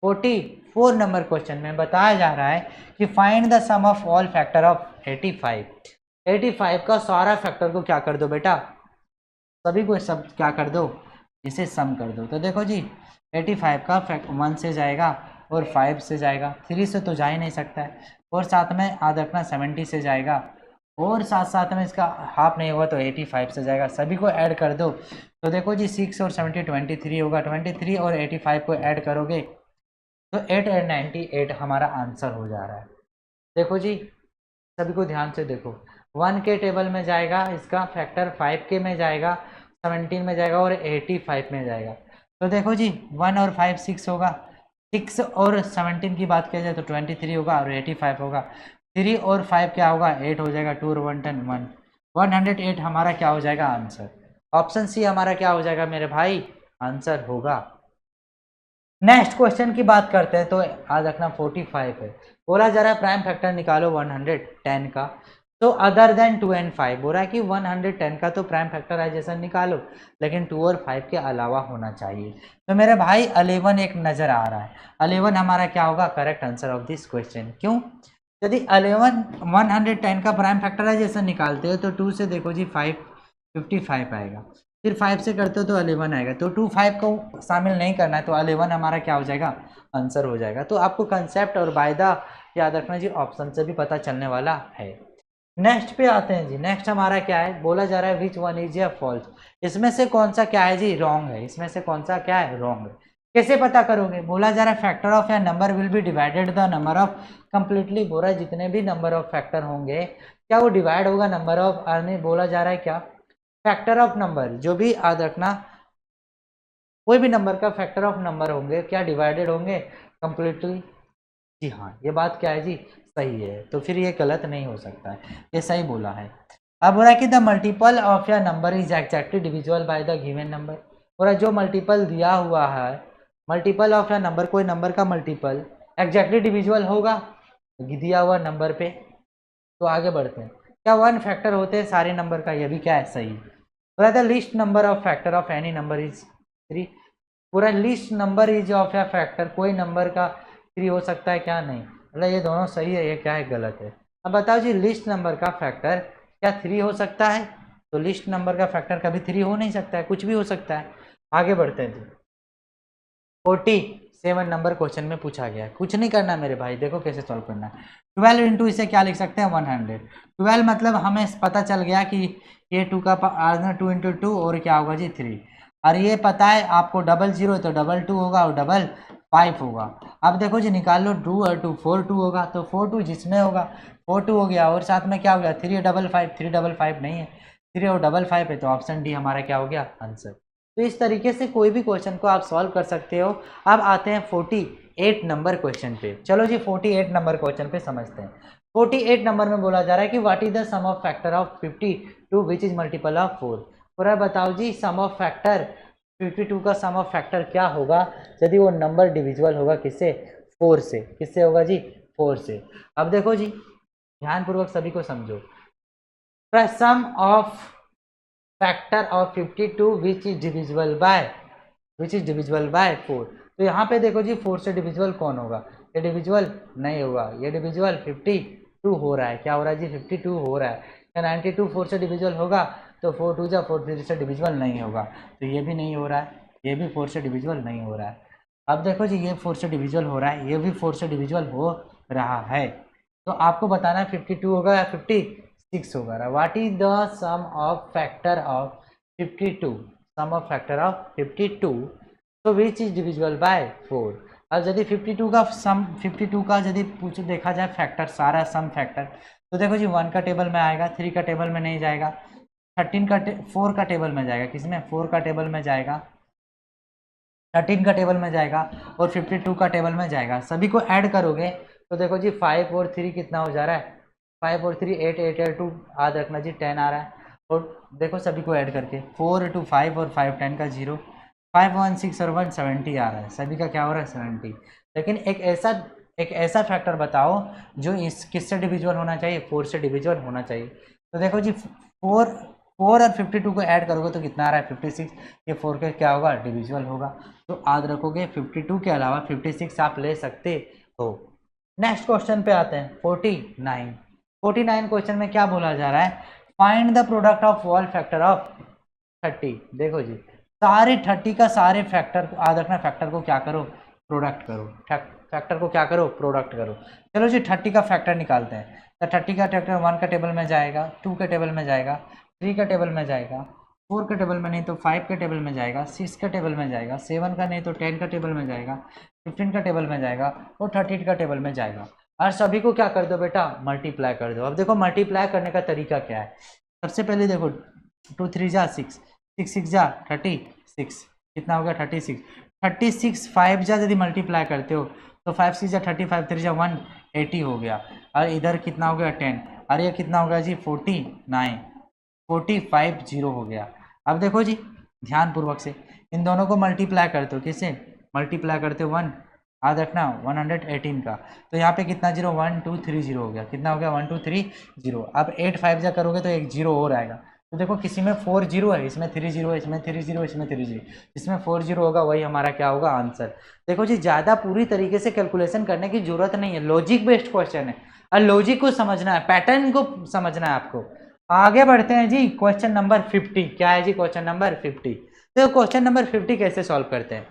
44 नंबर क्वेश्चन में बताया जा रहा है कि find the sum of all factor of 85 का सारा फैक्टर को क्या कर दो बेटा, सभी को सब क्या कर दो इसे सम कर दो। तो देखो जी 85 का फैक्ट 1 से जाएगा और 5 से जाएगा, 3 से तो जा ही नहीं सकता है, और साथ में याद रखना 70 से जाएगा और साथ साथ में इसका हाफ नहीं होगा तो 85 से जाएगा, सभी को ऐड कर दो। तो देखो जी 6 और 70 23 होगा, 23 और 85 को ऐड करोगे तो 8 और 98 हमारा आंसर हो जा रहा है। देखो जी सभी को ध्यान से देखो, 1 के टेबल में जाएगा इसका फैक्टर, 5 के में जाएगा, 17 में जाएगा और 85 में जाएगा। तो देखो जी 1 और 5 6 होगा, 6 और 17 की बात किया जाए तो 23 होगा और 85 होगा, 3 और 5 क्या होगा 8 हो जाएगा, 2 और 1 10 108 हमारा क्या हो जाएगा आंसर। ऑप्शन सी हमारा क्या हो जाएगा मेरे भाई आंसर होगा। नेक्स्ट क्वेश्चन की बात करते हैं तो याद रखना 45 है, बोला जा रहा है प्राइम फैक्टर निकालो 110 का, तो अदर देन 2 एंड 5, बोला है कि 110 का तो प्राइम फैक्टराइजेशन निकालो लेकिन 2 और 5 के अलावा होना चाहिए। तो मेरे भाई 11 एक नज़र आ रहा है, 11 हमारा क्या होगा correct answer of this question. क्यों, यदि 110 का प्राइम फैक्टराइजेशन निकालते हो तो 2 से देखो जी 55 आएगा, फिर 5 से करते हो तो 11 आएगा, तो 2 5 को शामिल नहीं करना है तो 11 हमारा क्या हो जाएगा आंसर हो जाएगा। तो आपको कंसेप्ट और वायदा याद रखना जी, ऑप्शन से भी पता चलने वाला है। नेक्स्ट पे आते हैं जी, नेक्स्ट हमारा क्या है, बोला जा रहा है विच वन इज या फॉल्स, इसमें से कौन सा क्या है जी रॉन्ग है, इसमें से कौन सा क्या है रॉन्ग है। कैसे पता करोगे, बोला जा रहा है फैक्टर ऑफ या number will be divided the number of completely, बोला जितने भी नंबर ऑफ फैक्टर होंगे क्या वो डिवाइड होगा नंबर ऑफ अर्निंग, बोला जा रहा है क्या फैक्टर ऑफ नंबर जो भी याद रखना कोई भी नंबर का फैक्टर ऑफ नंबर होंगे क्या डिवाइडेड होंगे कंप्लीटली, जी हाँ ये बात क्या है जी सही है, तो फिर ये गलत नहीं हो सकता है, ये सही बोला है। अब बोला कि द मल्टीपल ऑफ या number is exactly divisible by the given number, बोला जो मल्टीपल दिया हुआ है, मल्टीपल ऑफ या नंबर कोई नंबर का मल्टीपल एक्जैक्टली डिविजिबल होगा दिया हुआ नंबर पे। तो आगे बढ़ते हैं, क्या 1 फैक्टर होते हैं सारे नंबर का, ये भी क्या है सही। बोला the list number of factor of any number is 3 पूरा list number is of A factor, कोई नंबर का 3 हो सकता है क्या? नहीं। मतलब ये दोनों सही है, ये क्या है? गलत है। अब बताओ जी, लिस्ट नंबर का फैक्टर क्या 3 हो सकता है? तो लिस्ट नंबर का फैक्टर कभी 3 हो नहीं सकता है, कुछ भी हो सकता है। आगे बढ़ते हैं जी। 47 नंबर क्वेश्चन में पूछा गया है, कुछ नहीं करना मेरे भाई, देखो कैसे सॉल्व करना है। 12 इंटू इसे क्या लिख सकते हैं? 100। 12 मतलब हमें पता चल गया कि ये 2 का 2 इंटू 2 और क्या होगा जी 3। और ये पता है आपको 00 है तो 22 होगा और 55 होगा। अब देखो जी निकाल लो 2 और 2 42 होगा, तो 42 जिसमें होगा 42 हो गया और साथ में क्या हो गया 355। 355 नहीं है, 3 और 55 है, तो ऑप्शन डी हमारा क्या हो गया? आंसर। तो इस तरीके से कोई भी क्वेश्चन को आप सॉल्व कर सकते हो। अब आते हैं 48 नंबर क्वेश्चन पे। चलो जी 48 नंबर क्वेश्चन पे समझते हैं। 48 नंबर में बोला जा रहा है कि what is the sum of factor of 52 which is multiple of 4। पूरा बताओ जी सम ऑफ फैक्टर 52 का सम ऑफ फैक्टर क्या होगा यदि वो नंबर डिविजिबल होगा किससे? 4 से। किससे होगा जी? 4 से। अब देखो जी ध्यानपूर्वक सभी को समझो। Sum of factor of 52 which is divisible by 4। तो यहाँ पे देखो जी 4 से डिविजिबल कौन होगा? ये डिविजिबल नहीं होगा, ये डिविजिबल 52 हो रहा है। क्या हो रहा है जी? 52 हो रहा है। क्या 92 4 से डिविजिबल होगा? तो 4 2 जा 4 3 से डिविजिबल नहीं होगा, तो ये भी नहीं हो रहा है, ये भी 4 से डिविजिबल नहीं हो रहा है। अब देखो जी ये 4 से डिविजिबल हो रहा है, ये भी 4 से डिविजिबल हो रहा है। तो आपको बताना है 52 होगा या 56 होगा। What is the sum of factor of 52? Sum of factor of 52 तो विच इज डिविजिबल बाय 4। अब यदि 52 का सम 52 का यदि पूछ देखा जाए फैक्टर सारा सम फैक्टर, तो देखो जी 1 का टेबल में आएगा, 3 का टेबल में नहीं जाएगा, 13 का 4 का टेबल में जाएगा, किसमें? 4 का टेबल में जाएगा, 13 का टेबल में जाएगा और 52 का टेबल में जाएगा। सभी को ऐड करोगे तो देखो जी 5 और 3 कितना हो जा रहा है? 5 और 3 8 8 और 2 याद रखना जी 10 आ रहा है। और देखो सभी को ऐड करके 4 2 5 और 5 10 का 0, 5 1 6 और 1 70 आ रहा है। सभी का क्या हो रहा है? 70। लेकिन एक ऐसा फैक्टर बताओ जो इस किससे डिविजिबल होना चाहिए? 4 से डिविजिबल होना चाहिए। तो देखो जी 4 और 52 को ऐड करोगे तो कितना आ रहा है? 56। ये 4 के क्या होगा? डिविजिबल होगा। तो याद रखोगे 52 के अलावा 56 आप ले सकते हो। नेक्स्ट क्वेश्चन पे आते हैं 49 क्वेश्चन में क्या बोला जा रहा है? Find the product of all factor of 30। देखो जी सारे 30 का सारे फैक्टर को याद रखना, फैक्टर को क्या करो? प्रोडक्ट करो। फैक्टर को क्या करो? प्रोडक्ट करो। चलो जी 30 का फैक्टर निकालते हैं। तो 30 का फैक्टर 1 का टेबल में जाएगा, 2 के टेबल में जाएगा, 3 का टेबल में जाएगा, 4 के टेबल में नहीं तो 5 के टेबल में जाएगा, 6 के टेबल में जाएगा, 7 का नहीं तो 10 का टेबल में जाएगा, 15 का टेबल में जाएगा और 30 का टेबल में जाएगा। और सभी को क्या कर दो बेटा? मल्टीप्लाई कर दो। अब देखो मल्टीप्लाई करने का तरीका क्या है। सबसे पहले देखो 2 3 जा 6, 6 6 जा 36, कितना हो गया? 36। 36 5 जा यदि मल्टीप्लाई करते हो तो 5 6 जा 35, 3 जा 180 हो गया। और इधर कितना हो गया? 10। और ये कितना हो गया जी? 49, 45 0 हो गया। अब देखो जी ध्यानपूर्वक से इन दोनों को मल्टीप्लाई करते हो, किससे मल्टीप्लाई करते हो? 1 याद रखना 118 का। तो यहाँ पे कितना 0? 1 2 3 0 हो गया। कितना हो गया? 1 2 3 0। अब 8 5 जा करोगे तो एक 0 और आएगा। तो देखो किसी में 4 0 है, इसमें 3 0 है, इसमें 3 0, इसमें 3 0, इसमें 4 0 होगा, वही हमारा क्या होगा? आंसर। देखो जी ज़्यादा पूरी तरीके से कैलकुलेशन करने की जरूरत नहीं है, लॉजिक बेस्ड क्वेश्चन है और लॉजिक को समझना है, पैटर्न को समझना है आपको। आगे बढ़ते हैं जी क्वेश्चन नंबर 50। क्या है जी? Question number 50। तो क्वेश्चन नंबर 50 कैसे सॉल्व करते हैं?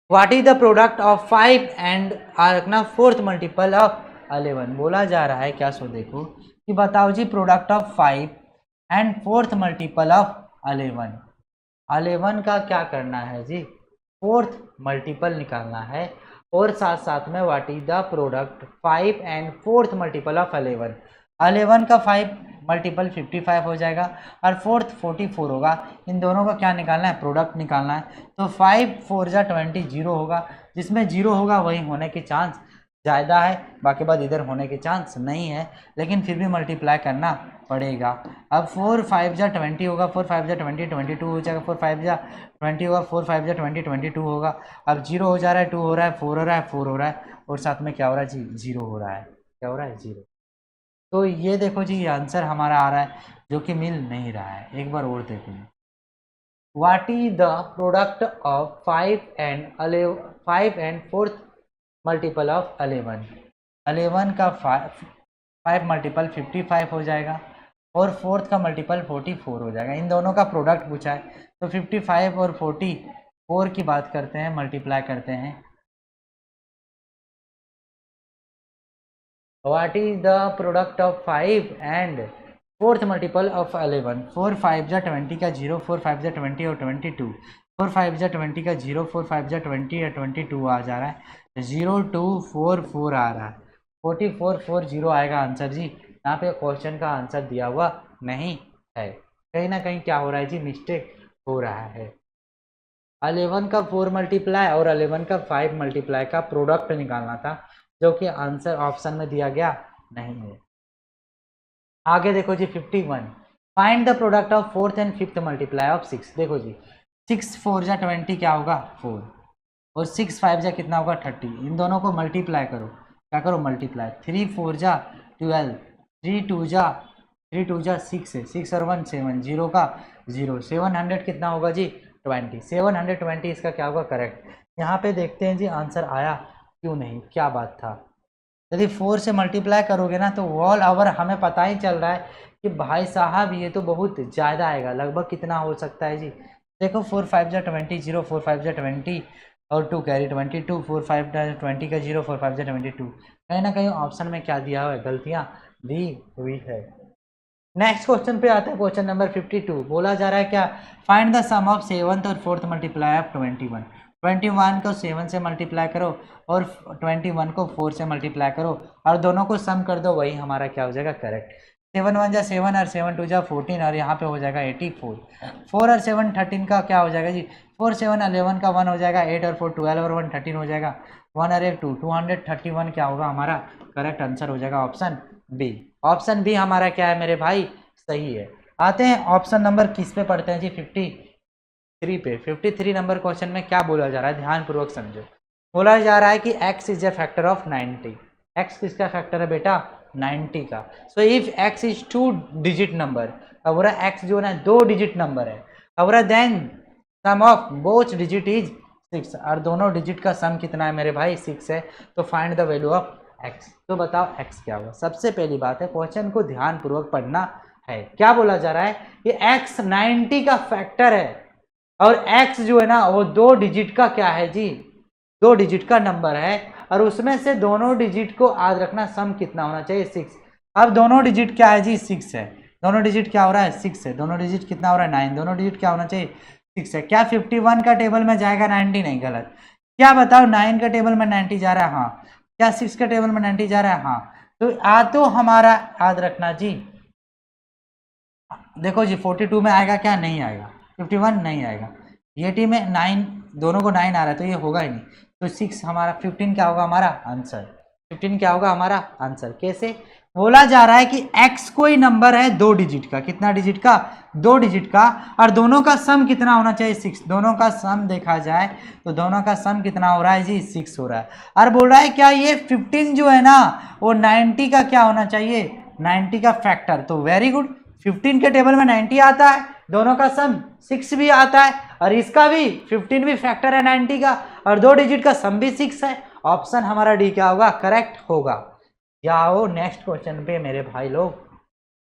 What is the product of 5 and रखना फोर्थ मल्टीपल ऑफ 11। बोला जा रहा है क्या? सो देखो कि बताओ जी product of 5 and fourth multiple of 11। 11 का क्या करना है जी? फोर्थ मल्टीपल निकालना है और साथ साथ में what is the product 5 and fourth multiple of 11। 11 का 5 मल्टीपल 55 हो जाएगा और फोर्थ 44 होगा। इन दोनों का क्या निकालना है? प्रोडक्ट निकालना है। तो 5 4 जा 20 0 होगा, जिसमें 0 होगा वही होने की चांस ज़्यादा है, बाकी बाद इधर होने के चांस नहीं है, लेकिन फिर भी मल्टीप्लाई करना पड़ेगा। अब 4 5 जा 20 होगा, 4 5 जा 20 22 हो जाएगा, 4 5 जा 20 होगा, 4 5 जा 20 22 होगा। अब 0 हो जा रहा है, 2 हो रहा है, 4 हो रहा है, 4 हो रहा है और साथ में क्या हो रहा है जी? 0 हो रहा है। क्या हो रहा है? 0। तो ये देखो जी ये आंसर हमारा आ रहा है जो कि मिल नहीं रहा है। एक बार और देखो। What is the product of 5 and fourth multiple of 11। 11 का 5 मल्टीपल 55 हो जाएगा और फोर्थ का मल्टीपल 44 हो जाएगा। इन दोनों का प्रोडक्ट पूछा है तो 55 और 44 की बात करते हैं, मल्टीप्लाई करते हैं। What is the product of 5 and fourth multiple of 11। 4 5 जा 20 का 0, 4 5 जा 20 और 22, 4 5 जा 20 का 0, 4 5 जा 20 और 22 आ जा रहा है, 0244 आ रहा है, 4440 आएगा आंसर जी। यहाँ पे क्वेश्चन का आंसर दिया हुआ नहीं है, कहीं ना कहीं क्या हो रहा है जी, मिस्टेक हो रहा है। 11 का 4 मल्टीप्लाई और 11 का 5 मल्टीप्लाई का प्रोडक्ट निकालना था, जो कि आंसर ऑप्शन में दिया गया नहीं है। आगे देखो जी 51, find the product of fourth and fifth multiply of 6। देखो जी 6 4 जा 20 क्या होगा 4 और 6 5 जा कितना होगा 30। इन दोनों को मल्टीप्लाई करो, क्या करो मल्टीप्लाई, 3 4 जा 12, 3 2 जा 6 है, 6 और 1 7, 0 का 0, 700 कितना होगा जी 20, 720 इसका क्या होगा करेक्ट। यहाँ पे देखते हैं जी आंसर आया क्यों नहीं, क्या बात था। यदि 4 से मल्टीप्लाई करोगे ना तो ऑल ओवर हमें पता ही चल रहा है कि भाई साहब ये तो बहुत ज़्यादा आएगा, लगभग कितना हो सकता है जी। देखो 4 5 जा 20, 0 4 5 जा 20 और 2 कैरी 22, 4 5 जा 20 का 0 4 5 जा 22। कहीं ना कहीं ऑप्शन में क्या दिया हुआ है, गलतियाँ दी हुई है। नेक्स्ट क्वेश्चन पे आता है, क्वेश्चन नंबर 52। बोला जा रहा है क्या, find the sum of seventh और फोर्थ मल्टीप्लाई ऑफ 21। 21 को 7 से मल्टीप्लाई करो और 21 को 4 से मल्टीप्लाई करो और दोनों को सम कर दो, वही हमारा क्या हो जाएगा करेक्ट। 7 1 जा 7 और 7 2 जा 14 और यहाँ पे हो जाएगा 84। 4 और 7 13 का क्या हो जाएगा जी, 4 7 11 का 1 हो जाएगा, 8 और 4 12 और 1 13 हो जाएगा, 1 और 1 2 231 क्या होगा हमारा करेक्ट आंसर हो जाएगा ऑप्शन बी। ऑप्शन बी हमारा क्या है मेरे भाई, सही है। आते हैं ऑप्शन नंबर किस पे पढ़ते हैं जी, 53 पे। 53 नंबर क्वेश्चन में क्या बोला जा रहा है, ध्यान पूर्वक समझो। बोला जा रहा है कि x is a factor of 90। x किसका फैक्टर है बेटा 90 का। So if x is 2 digit number, अब x जो है 2 डिजिट नंबर है, अब then sum of both digit is 6, और दोनों डिजिट का सम कितना है मेरे भाई 6 है। तो find the value of x। तो बताओ x क्या होगा। सबसे पहली बात है क्वेश्चन को ध्यान पूर्वक पढ़ना है। क्या बोला जा रहा है कि x 90 का फैक्टर है और x जो है ना वो 2 डिजिट का क्या है जी, 2 डिजिट का नंबर है, और उसमें से दोनों डिजिट को याद रखना सम कितना होना चाहिए 6। अब दोनों डिजिट क्या है जी 6 है, दोनों डिजिट क्या हो रहा है 6 है, दोनों डिजिट कितना हो रहा है 9, दोनों डिजिट क्या होना चाहिए 6 है। क्या 51 का टेबल में जाएगा 90, नहीं गलत। क्या बताओ 9 का टेबल में 90 जा रहा है, हाँ। क्या 6 का टेबल में 90 जा रहा है, हाँ। तो तो हमारा याद रखना जी, देखो जी 42 में आएगा क्या, नहीं आएगा, 51 नहीं आएगा, ये टी में 9, दोनों को 9 आ रहा है तो ये होगा ही नहीं। तो 6 हमारा 15 क्या होगा हमारा आंसर, 15 क्या होगा हमारा आंसर। कैसे बोला जा रहा है कि x कोई नंबर है 2 डिजिट का, कितना डिजिट का 2 डिजिट का, और दोनों का सम कितना होना चाहिए 6। दोनों का सम देखा जाए तो दोनों का सम कितना हो रहा है जी 6 हो रहा है। और बोल रहा है क्या ये 15 जो है ना वो 90 का क्या होना चाहिए 90 का फैक्टर। तो वेरी गुड, 15 के टेबल में 90 आता है, दोनों का सम 6 भी आता है, और इसका भी 15 भी फैक्टर है 90 का, और 2 डिजिट का सम भी 6 है। ऑप्शन हमारा डी क्या होगा करेक्ट होगा। जाओ नेक्स्ट क्वेश्चन पे मेरे भाई लोग।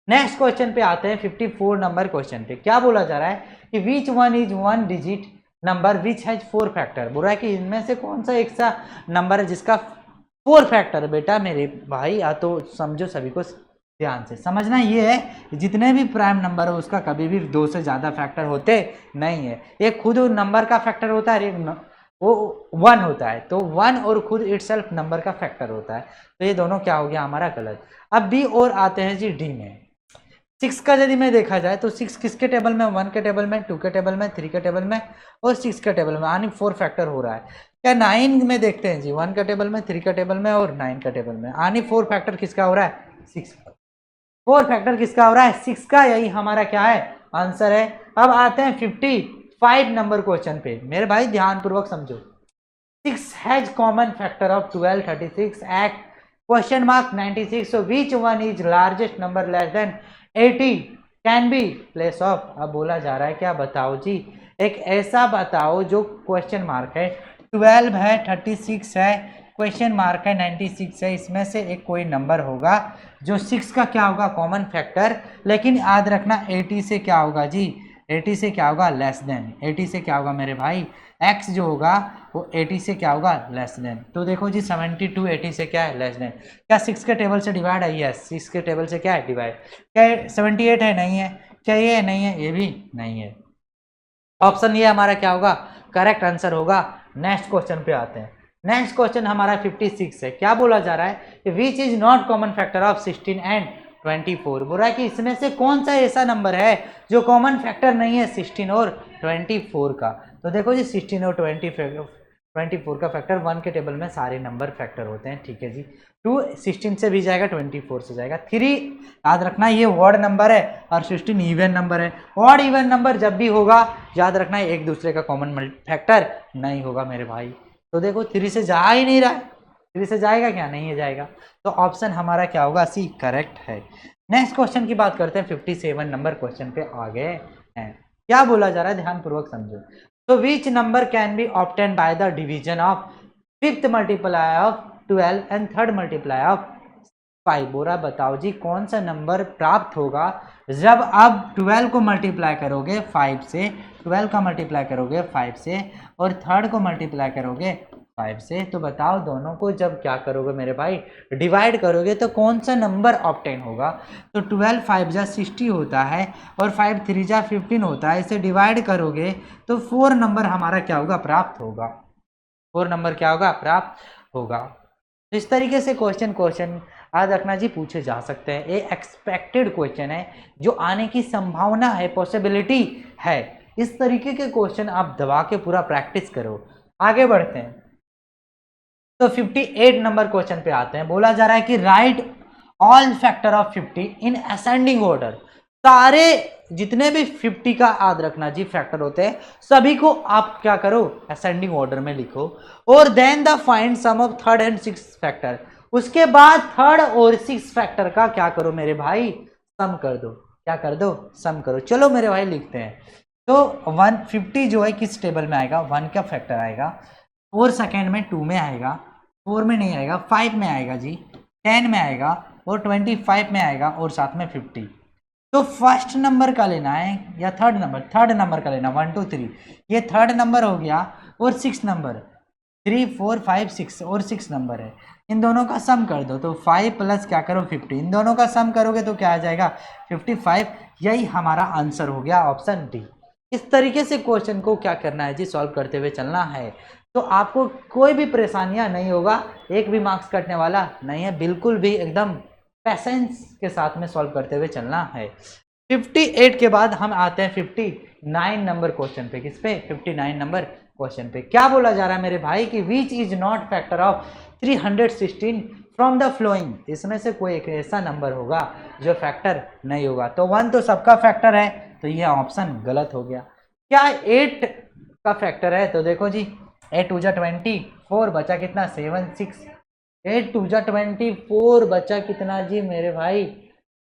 नेक्स्ट क्वेश्चन पे आते हैं 54 नंबर क्वेश्चन पे। क्या बोला जा रहा है कि which one is 1 digit number which has 4 factor. बोल रहा है कि इनमें से कौन सा एक सा नंबर है जिसका 4 फैक्टर है। बेटा मेरे भाई या तो समझो, सभी को ध्यान से समझना ये है, जितने भी प्राइम नंबर है उसका कभी भी 2 से ज़्यादा फैक्टर होते नहीं है। एक खुद नंबर का फैक्टर होता है, एक वो 1 होता है, तो 1 और खुद इटसेल्फ नंबर का फैक्टर होता है। तो ये दोनों क्या हो गया हमारा गलत। अब बी और आते हैं जी डी में। 6 का यदि में देखा जाए तो 6 किसके टेबल में, 1 के टेबल में, 2 के टेबल में, 3 के टेबल में और 6 के टेबल में, यानी 4 फैक्टर हो रहा है। क्या 9 में देखते हैं जी, 1 का टेबल में, 3 का टेबल में और 9 का टेबल में, यानी 4 फैक्टर किसका हो रहा है 6। 4 फैक्टर किसका हो रहा है 6 का, यही हमारा क्या है आंसर है। अब आते हैं 55 नंबर क्वेश्चन पे। मेरे भाई ध्यान पूर्वक समझो। 6 has common factor of 12 36 act question mark 96, so which one is largest number less than 80 can be place of, अब बोला जा रहा है क्या बताओ जी, एक ऐसा बताओ जो क्वेश्चन मार्क है, 12 है, 36 है, क्वेश्चन मार्क है, 96 है, इसमें से एक कोई नंबर होगा जो 6 का क्या होगा कॉमन फैक्टर, लेकिन याद रखना 80 से क्या होगा जी, 80 से क्या होगा लेस देन, 80 से क्या होगा मेरे भाई, x जो होगा वो 80 से क्या होगा लेस देन। तो देखो जी 72 80 से क्या है लेस देन, क्या 6 के टेबल से डिवाइड है, यस 6 के टेबल से क्या है डिवाइड, क्या 78 है, नहीं है, क्या ये है, नहीं है, ये भी नहीं है, ऑप्शन ये हमारा क्या होगा करेक्ट आंसर होगा। नेक्स्ट क्वेश्चन पे आते हैं, नेक्स्ट क्वेश्चन हमारा 56 है, क्या बोला जा रहा है, which is not common factor of 16 and 24, बोल रहा है कि इसमें से कौन सा ऐसा नंबर है जो कॉमन फैक्टर नहीं है 16 और 24 का। तो देखो जी 16 और 24 का फैक्टर 1 के टेबल में सारे नंबर फैक्टर होते हैं, ठीक है जी, 2 16 से भी जाएगा, 24 से जाएगा, 3 याद रखना ये ऑड नंबर है और 16 इवन नंबर है, ऑड इवन नंबर जब भी होगा याद रखना एक दूसरे का कॉमन फैक्टर नहीं होगा मेरे भाई। तो देखो 3 से जा ही नहीं रहा है, 3 से जाएगा क्या, नहीं जाएगा, तो ऑप्शन हमारा क्या होगा सी करेक्ट है। नेक्स्ट क्वेश्चन की बात करते हैं, 57 नंबर क्वेश्चन पे आ गए हैं, क्या बोला जा रहा है ध्यान पूर्वक समझो। तो which number can be obtain by the division of fifth multiply of 12 and third multiply of 5, बोरा बताओ जी कौन सा नंबर प्राप्त होगा जब आप 12 को मल्टीप्लाई करोगे 5 से, 12 का मल्टीप्लाई करोगे 5 से और थर्ड को मल्टीप्लाई करोगे 5 से, तो बताओ दोनों को जब क्या करोगे मेरे भाई डिवाइड करोगे तो कौन सा नंबर ऑब्टेन होगा। तो 12 5 जा 60 होता है और 5 3 जा 15 होता है, इसे डिवाइड करोगे तो 4 नंबर हमारा क्या होगा प्राप्त होगा, 4 नंबर क्या होगा प्राप्त होगा। तो इस तरीके से क्वेश्चन याद रखना जी पूछे जा सकते हैं, ये एक्सपेक्टेड क्वेश्चन है जो आने की संभावना है, पॉसिबिलिटी है, इस तरीके के क्वेश्चन आप दबा के पूरा प्रैक्टिस करो। आगे बढ़ते हैं, तो 58 नंबर क्वेश्चन पे आते हैं, बोला जा रहा है कि right all factor of 50 in ascending order, सारे जितने भी 50 का याद रखना जी फैक्टर होते हैं सभी को आप क्या करो असेंडिंग ऑर्डर में लिखो, और then the find sum of third and six factor, उसके बाद थर्ड और सिक्स फैक्टर का क्या करो मेरे भाई सम कर दो, क्या कर दो सम करो। चलो मेरे भाई लिखते हैं, तो 150 जो है किस टेबल में आएगा, 1 का फैक्टर आएगा, 4 सेकेंड में 2 में आएगा, 4 में नहीं आएगा 5 में आएगा जी, 10 में आएगा और 25 में आएगा और साथ में 50। तो फर्स्ट नंबर का लेना है या थर्ड नंबर का लेना, 1 2 3, ये थर्ड नंबर हो गया और 6 नंबर 3 4 5 6 और 6 नंबर है, इन दोनों का सम कर दो, तो 5 प्लस क्या करो 50, इन दोनों का सम करोगे तो क्या आ जाएगा 55, यही हमारा आंसर हो गया ऑप्शन डी। इस तरीके से क्वेश्चन को क्या करना है जी सॉल्व करते हुए चलना है, तो आपको कोई भी परेशानियां नहीं होगा, एक भी मार्क्स कटने वाला नहीं है, बिल्कुल भी एकदम पेशेंस के साथ में सॉल्व करते हुए चलना है। 58 के बाद हम आते हैं 59 नंबर क्वेश्चन पे, किस पे 59 नंबर क्वेश्चन पे, क्या बोला जा रहा है मेरे भाई कि which is not factor of 316 from the flowing, इसमें से कोई एक ऐसा नंबर होगा जो फैक्टर नहीं होगा, तो 1 तो सबका फैक्टर है, तो ये ऑप्शन गलत हो गया। क्या 8 का फैक्टर है, तो देखो जी 8 2 जा 24 बचा कितना 7 6, 8 2 जा 24 बचा कितना जी मेरे भाई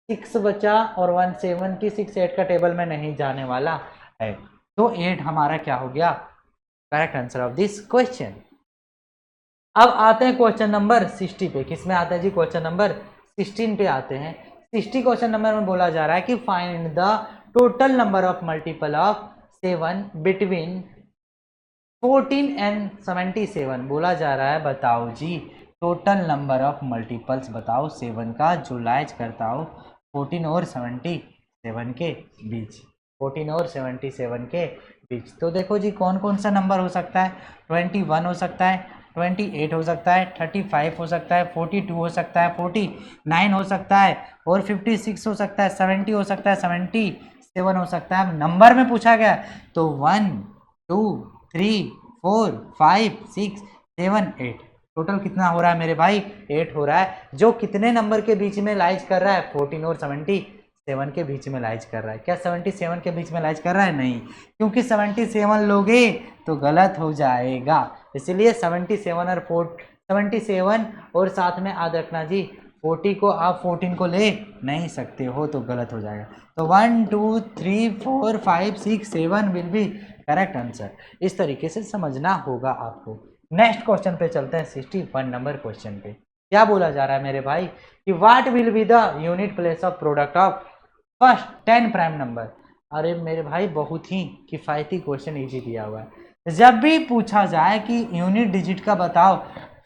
6 बचा और 1 7 की 6 8 का टेबल में नहीं जाने वाला है, तो 8 हमारा क्या हो गया correct answer of this question. अब आते हैं क्वेश्चन नंबर 60 पे, किसमें आते हैं जी क्वेश्चन नंबर 16 पे आते हैं। 60 क्वेश्चन नंबर में बोला जा रहा है कि find the total number of multiple of 7 between 14 and 77, बोला जा रहा है बताओ जी टोटल नंबर ऑफ मल्टीपल्स बताओ 7 का जो लाइज करता हो 14 और 77 के बीच, 14 और 77 के बीच। तो देखो जी कौन कौन सा नंबर हो सकता है, 21 हो सकता है, 28 हो सकता है, 35 हो सकता है, 42 हो सकता है, 49 हो सकता है और 56 हो सकता है, 70 हो सकता है, 77 हो सकता है। नंबर में पूछा गया तो 1 2 3 4 5 6 7 8, टोटल कितना हो रहा है मेरे भाई 8 हो रहा है, जो कितने नंबर के बीच में लाइज कर रहा है 14 और 77 के बीच में लाइज कर रहा है। क्या 77 के बीच में लाइज कर रहा है, नहीं, क्योंकि 77 लोगे तो गलत हो जाएगा, इसलिए 77 और 77 और साथ में याद रखना जी 40 को आप 14 को ले नहीं सकते हो, तो गलत हो जाएगा। तो 1 2 3 4 5 6 7 विल बी करेक्ट आंसर। इस तरीके से समझना होगा आपको। नेक्स्ट क्वेश्चन पे चलते हैं, 61 नंबर क्वेश्चन पे। क्या बोला जा रहा है मेरे भाई कि what will be the unit place of product of first 10 prime number. अरे मेरे भाई बहुत ही किफायती क्वेश्चन, इजी दिया हुआ है। जब भी पूछा जाए कि यूनिट डिजिट का बताओ,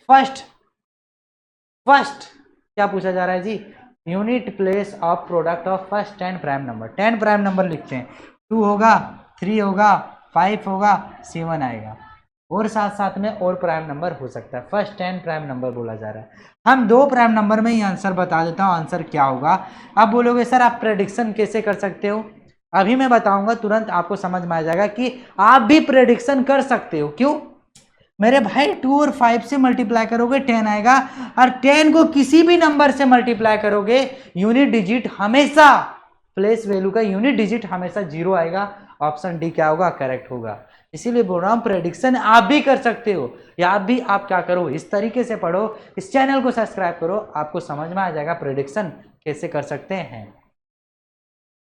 फर्स्ट क्या पूछा जा रहा है जी, unit place of product of first 10 prime number. 10 prime number लिखते हैं, 2 होगा, 3 होगा, 5 होगा, 7 आएगा, और साथ साथ में और प्राइम नंबर हो सकता है। फर्स्ट 10 प्राइम नंबर बोला जा रहा है। हम 2 प्राइम नंबर में ही आंसर बता देता हूँ, आंसर क्या होगा। आप बोलोगे सर आप प्रेडिक्शन कैसे कर सकते हो, अभी मैं बताऊंगा, तुरंत आपको समझ में आ जाएगा कि आप भी प्रेडिक्शन कर सकते हो। क्यों मेरे भाई, 2 और 5 से मल्टीप्लाई करोगे 10 आएगा, और 10 को किसी भी नंबर से मल्टीप्लाई करोगे, यूनिट डिजिट हमेशा, प्लेस वैल्यू का यूनिट डिजिट हमेशा 0 आएगा। ऑप्शन डी क्या होगा, करेक्ट होगा। इसीलिए बोल रहा हूं प्रेडिक्शन आप भी कर सकते हो, या आप क्या करो, इस तरीके से पढ़ो, इस चैनल को सब्सक्राइब करो, आपको समझ में आ जाएगा प्रेडिक्शन कैसे कर सकते हैं।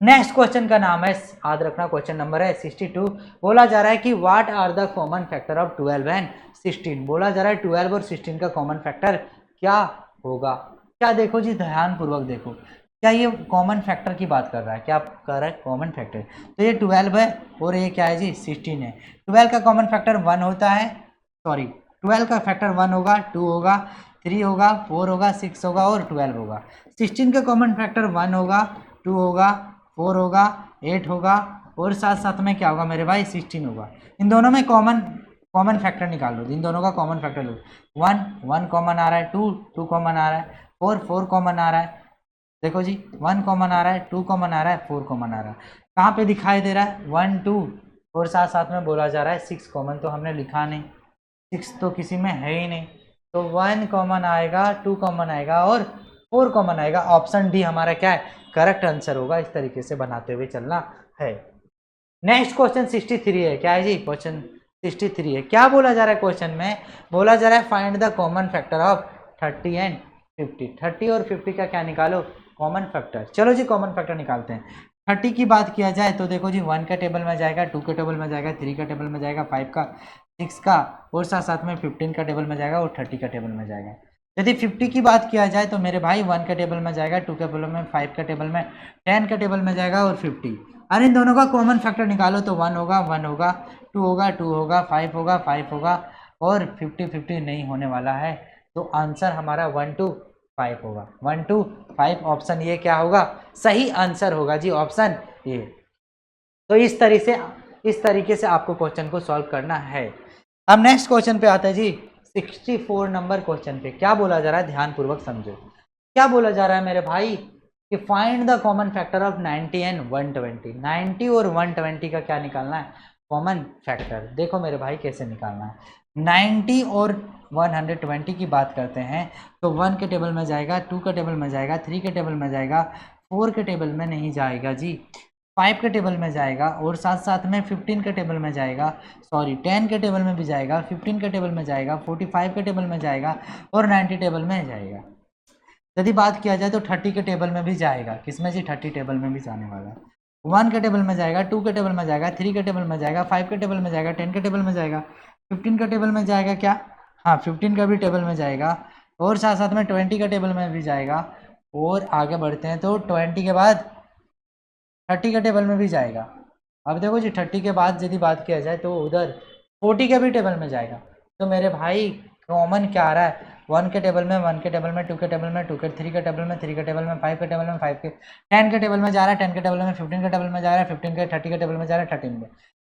नेक्स्ट क्वेश्चन का नाम है, याद रखना क्वेश्चन नंबर है 62। बोला जा रहा है कि what are the common factor of 12 and 16। बोला जा रहा है 12 और 16 का कॉमन फैक्टर क्या होगा। क्या देखो जी, ध्यान पूर्वक देखो, क्या ये कॉमन फैक्टर की बात कर रहा है, क्या कर रहा है कॉमन फैक्टर। तो ये 12 है और ये क्या है जी, 16 है। 12 का कॉमन फैक्टर 1 होता है, सॉरी 12 का फैक्टर 1 होगा, 2 होगा, 3 होगा, 4 होगा, 6 होगा और 12 होगा। 16 का कॉमन फैक्टर 1 होगा, 2 होगा, 4 होगा, 8 होगा, और साथ साथ में क्या होगा मेरे भाई, 16 होगा। इन दोनों में कॉमन फैक्टर निकाल लो, इन दोनों का कॉमन फैक्टर लो। 1 कॉमन आ रहा है, 2 कॉमन आ रहा है, 4 कॉमन आ रहा है। देखो जी 1 कॉमन आ रहा है, 2 कॉमन आ रहा है, 4 कॉमन आ रहा है। कहाँ पे दिखाई दे रहा है, 1 2, और साथ साथ में बोला जा रहा है 6 कॉमन, तो हमने लिखा नहीं, 6 तो किसी में है ही नहीं। तो 1 कॉमन आएगा, 2 कॉमन आएगा और 4 कॉमन आएगा। ऑप्शन डी हमारा क्या है, करेक्ट आंसर होगा। इस तरीके से बनाते हुए चलना है। नेक्स्ट क्वेश्चन 63 है, क्या है जी, क्वेश्चन 63 है। क्या बोला जा रहा है क्वेश्चन में, बोला जा रहा है find the common factor of 30 and 50। 30 और 50 का क्या निकालो, कॉमन फैक्टर। चलो जी कॉमन फैक्टर निकालते हैं। 30 की बात किया जाए तो देखो जी 1 का टेबल में जाएगा, 2 का टेबल में जाएगा, 3 का टेबल में जाएगा, 5 का, 6 का, और साथ साथ में 15 का टेबल में जाएगा और 30 का टेबल में जाएगा। यदि 50 की बात किया जाए तो मेरे भाई 1 का टेबल में जाएगा, 2 के टेबल में, 5 का टेबल में, 10 का टेबल में जाएगा और 50। और इन दोनों का कॉमन फैक्टर निकालो तो 1 होगा, 1 होगा, 2 होगा, 2 होगा, 5 होगा, 5 होगा, और 50 नहीं होने वाला है। तो आंसर हमारा 1 2 5 होगा। 1 2 5 ऑप्शन ये क्या होगा, सही आंसर होगा जी, ऑप्शन ये। तो इस तरीके से आपको क्वेश्चन को सॉल्व करना है। अब नेक्स्ट क्वेश्चन पे आते हैं जी, 64 नंबर क्वेश्चन पे। क्या बोला जा रहा है, ध्यान पूर्वक समझो। क्या बोला जा रहा है मेरे भाई कि find the common factor of 90 and 120। 90 और 120 का क्या निकालना है, कॉमन फैक्टर। देखो मेरे भाई कैसे निकालना है। 90 और 120 की बात करते हैं तो 1 के टेबल में जाएगा, 2 के टेबल में जाएगा, 3 के टेबल में जाएगा, 4 के टेबल में नहीं जाएगा जी, 5 के टेबल में जाएगा, और साथ साथ में 15 के टेबल में जाएगा, सॉरी 10 के टेबल में भी जाएगा, 15 के टेबल में जाएगा, 45 के टेबल में जाएगा, और 90 टेबल में जाएगा। यदि बात किया जाए तो 30 के टेबल में भी जाएगा, किसमें जी, 30 टेबल में भी जाने वाला। 1 के टेबल में जाएगा, 2 के टेबल में जाएगा, 3 के टेबल में जाएगा, 5 के टेबल में जाएगा, 10 के टेबल में जाएगा, 15 के टेबल में जाएगा क्या, हाँ 15 का भी टेबल में जाएगा, और साथ साथ में 20 का टेबल में भी जाएगा। और आगे बढ़ते हैं तो 20 के बाद 30 के टेबल में भी जाएगा। अब देखो जी 30 के बाद यदि बात किया जाए तो उधर 40 के भी टेबल में जाएगा। तो मेरे भाई कॉमन क्या आ रहा है, 1 के टेबल में, 1 के टेबल में, 2 के टेबल में, 2 के, 3 के टेबल में, 3 के टेबल में, 5 के टेबल में, 5 के, 10 के टेबल में जा रहा है, 10 के टेबल में, 15 के टेबल में जा रहा है, 15 के, 30 के टेबल में जा रहा है, 13 के।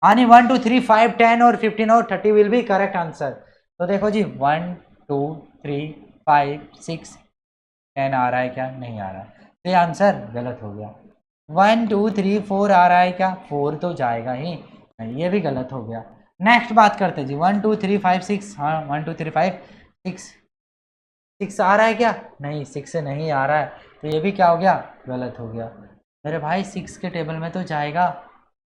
यानी 1 2 3 5 10 और 15 और 30 विल बी करेक्ट आंसर। तो देखो जी 1 2 3 5 6 10 आ रहा है क्या, नहीं आ रहा है, तो ये आंसर गलत हो गया। 1 2 3 4 आ रहा है क्या, 4 तो जाएगा ही नहीं, ये भी गलत हो गया। नेक्स्ट बात करते जी 1 2 3 5 6, हाँ 1 2 3 5 6 आ रहा है क्या, नहीं 6 से नहीं आ रहा है, तो ये भी क्या हो गया, गलत हो गया। मेरे भाई 6 के टेबल में तो जाएगा,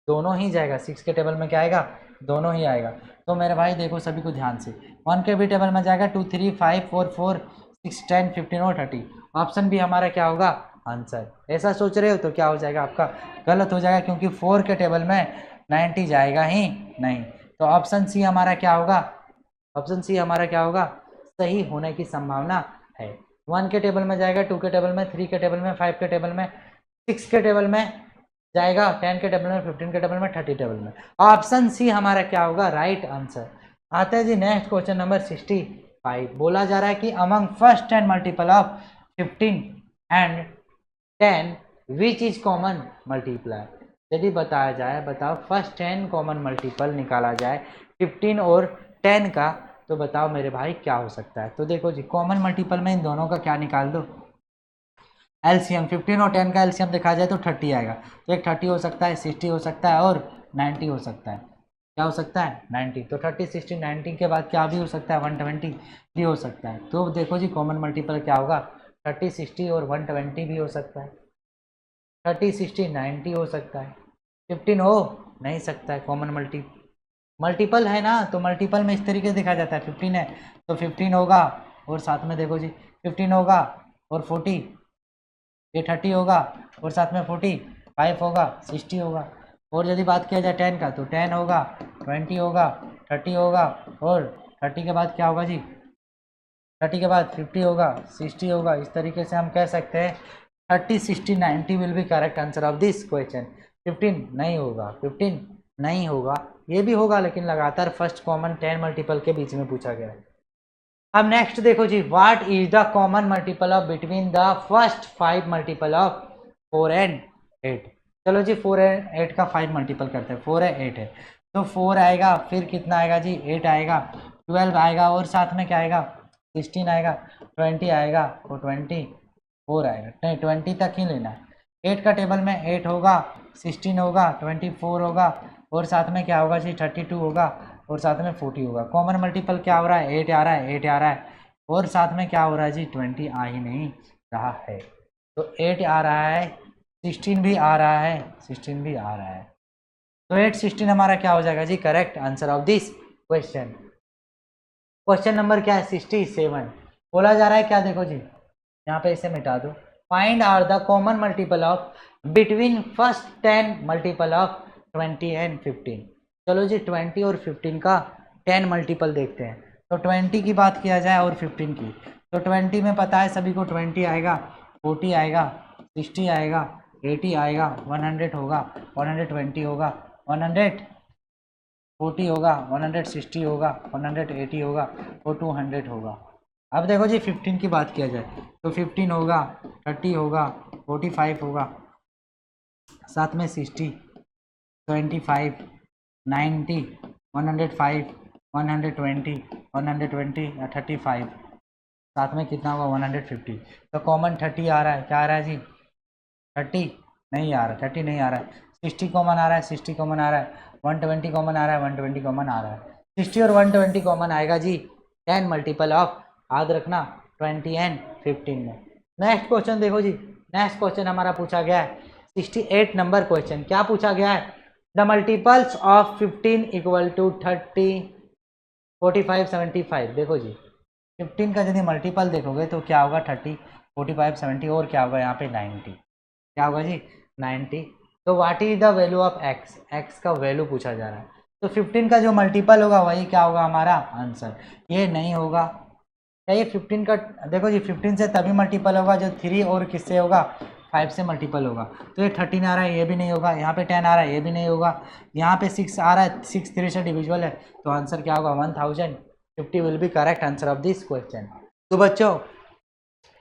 दोनों ही जाएगा, 6 के टेबल में क्या आएगा, दोनों ही आएगा। तो मेरे भाई देखो सभी को ध्यान से, 1 के भी टेबल में जाएगा, 2 3 5 4 4 6, 10, 15 और 30। ऑप्शन भी हमारा क्या होगा आंसर। ऐसा सोच रहे हो तो क्या हो जाएगा आपका गलत हो जाएगा, क्योंकि 4 के टेबल में 90 जाएगा ही नहीं। तो ऑप्शन सी हमारा क्या होगा, ऑप्शन सी हमारा क्या होगा सही होने की संभावना है। 1 के टेबल में जाएगा, 2 के टेबल में, 3 के टेबल में, 5 के टेबल में, 6 के टेबल में जाएगा, 10 के टेबल में, 15 के टेबल में, 30 टेबल में। ऑप्शन सी हमारा क्या होगा राइट आंसर। आता है जी नेक्स्ट क्वेश्चन नंबर 65। बोला जा रहा है कि among first 10 multiple of 15 and 10 which is common multiply. यदि बताया जाए, बताओ फर्स्ट 10 कॉमन मल्टीपल निकाला जाए 15 और 10 का, तो बताओ मेरे भाई क्या हो सकता है। तो देखो जी कॉमन मल्टीपल में इन दोनों का क्या निकाल दो, एलसीएम। 15 और 10 का एलसीएम देखा जाए तो 30 आएगा। तो एक 30 हो सकता है, 60 हो सकता है और 90 हो सकता है। क्या हो सकता है 90। तो 30, 60, 90 के बाद क्या भी हो सकता है 120 भी हो सकता है। तो देखो जी कॉमन मल्टीपल क्या होगा 30, 60 और 120 भी हो सकता है। 30, 60, 90 हो सकता है, 15 हो नहीं सकता है। कॉमन मल्टीपल है ना, तो मल्टीपल में इस तरीके से देखा जाता है। 15 है तो 15 होगा और साथ में देखो जी 15 होगा और 40, ये 30 होगा और साथ में 45 होगा, 60 होगा। और यदि बात किया जाए 10 का तो 10 होगा, 20 होगा, 30 होगा और 30 के बाद क्या होगा जी 30 के बाद 50 होगा, 60 होगा। इस तरीके से हम कह सकते हैं 30, 60, 90 will be correct answer of this question. 15 नहीं होगा, 15 नहीं होगा, ये भी होगा लेकिन लगातार फर्स्ट कॉमन 10 मल्टीपल के बीच में पूछा गया है। अब नेक्स्ट देखो जी what is the common multiple of between the first 5 multiple of 4 and 8। चलो जी 4 एंड 8 का 5 मल्टीपल करते हैं। 4 है 8 है तो 4 आएगा, फिर कितना आएगा जी 8 आएगा, 12 आएगा और साथ में क्या आएगा 16 आएगा, 20 आएगा और 24 आएगा। नहीं 20 तक ही लेना है। 8 का टेबल में 8 होगा, 16 होगा, 24 होगा और साथ में क्या होगा जी 32 होगा और साथ में 40 होगा। कॉमन मल्टीपल क्या हो रहा है 8 आ रहा है, 8 आ रहा है और साथ में क्या हो रहा है जी 20 आ ही नहीं रहा है। तो 8 आ रहा है, 16 भी आ रहा है, 16 भी आ रहा है। तो 8, 16 हमारा क्या हो जाएगा जी correct answer of this question. Question number क्या है 67। बोला जा रहा है क्या देखो जी यहाँ पे इसे मिटा दो। Find are the common multiple of between first 10 multiple of 20 and 15। चलो जी 20 और 15 का 10 मल्टीपल देखते हैं। तो 20 की बात किया जाए और 15 की, तो 20 में पता है सभी को 20 आएगा, 40 आएगा, 60 आएगा, 80 आएगा, 100 होगा, 120 होगा, 140 होगा, 160 होगा, 180 होगा और 200 होगा। अब देखो जी 15 की बात किया जाए तो 15 होगा, 30 होगा, 45 होगा, साथ में 60, 25, 90, 105, 120, 120 या 35, साथ में कितना होगा 150। तो कॉमन 30 आ रहा है, क्या आ रहा है जी 30 नहीं आ रहा, 30 नहीं आ रहा है। 60 कॉमन आ रहा है, 60 कॉमन आ रहा है, 120 कॉमन आ रहा है, 120 कॉमन आ रहा है। 60 और 120 कॉमन आएगा जी 10 मल्टीपल ऑफ याद रखना 20 एंड 15 में। नेक्स्ट क्वेश्चन देखो जी, नेक्स्ट क्वेश्चन हमारा पूछा गया है 68 नंबर क्वेश्चन। क्या पूछा गया है the multiples of 15 equal to 30, 45, 75। देखो जी 15 का यदि मल्टीपल देखोगे तो क्या होगा 30, 45, 70 और क्या होगा यहाँ पे 90। क्या होगा जी 90। तो what is the value of x, x का वैल्यू पूछा जा रहा है। तो 15 का जो मल्टीपल होगा वही क्या होगा हमारा आंसर। ये नहीं होगा क्या, ये 15 का देखो जी 15 से तभी मल्टीपल होगा जो 3 और किससे होगा 5 से मल्टीपल होगा। तो ये 13 आ रहा है, ये भी नहीं होगा। यहाँ पे 10 आ रहा है, ये भी नहीं होगा। यहाँ पे 6 आ रहा है, 6 3 से डिविजिबल है, तो आंसर क्या होगा 1050 will be correct answer of this question. तो बच्चों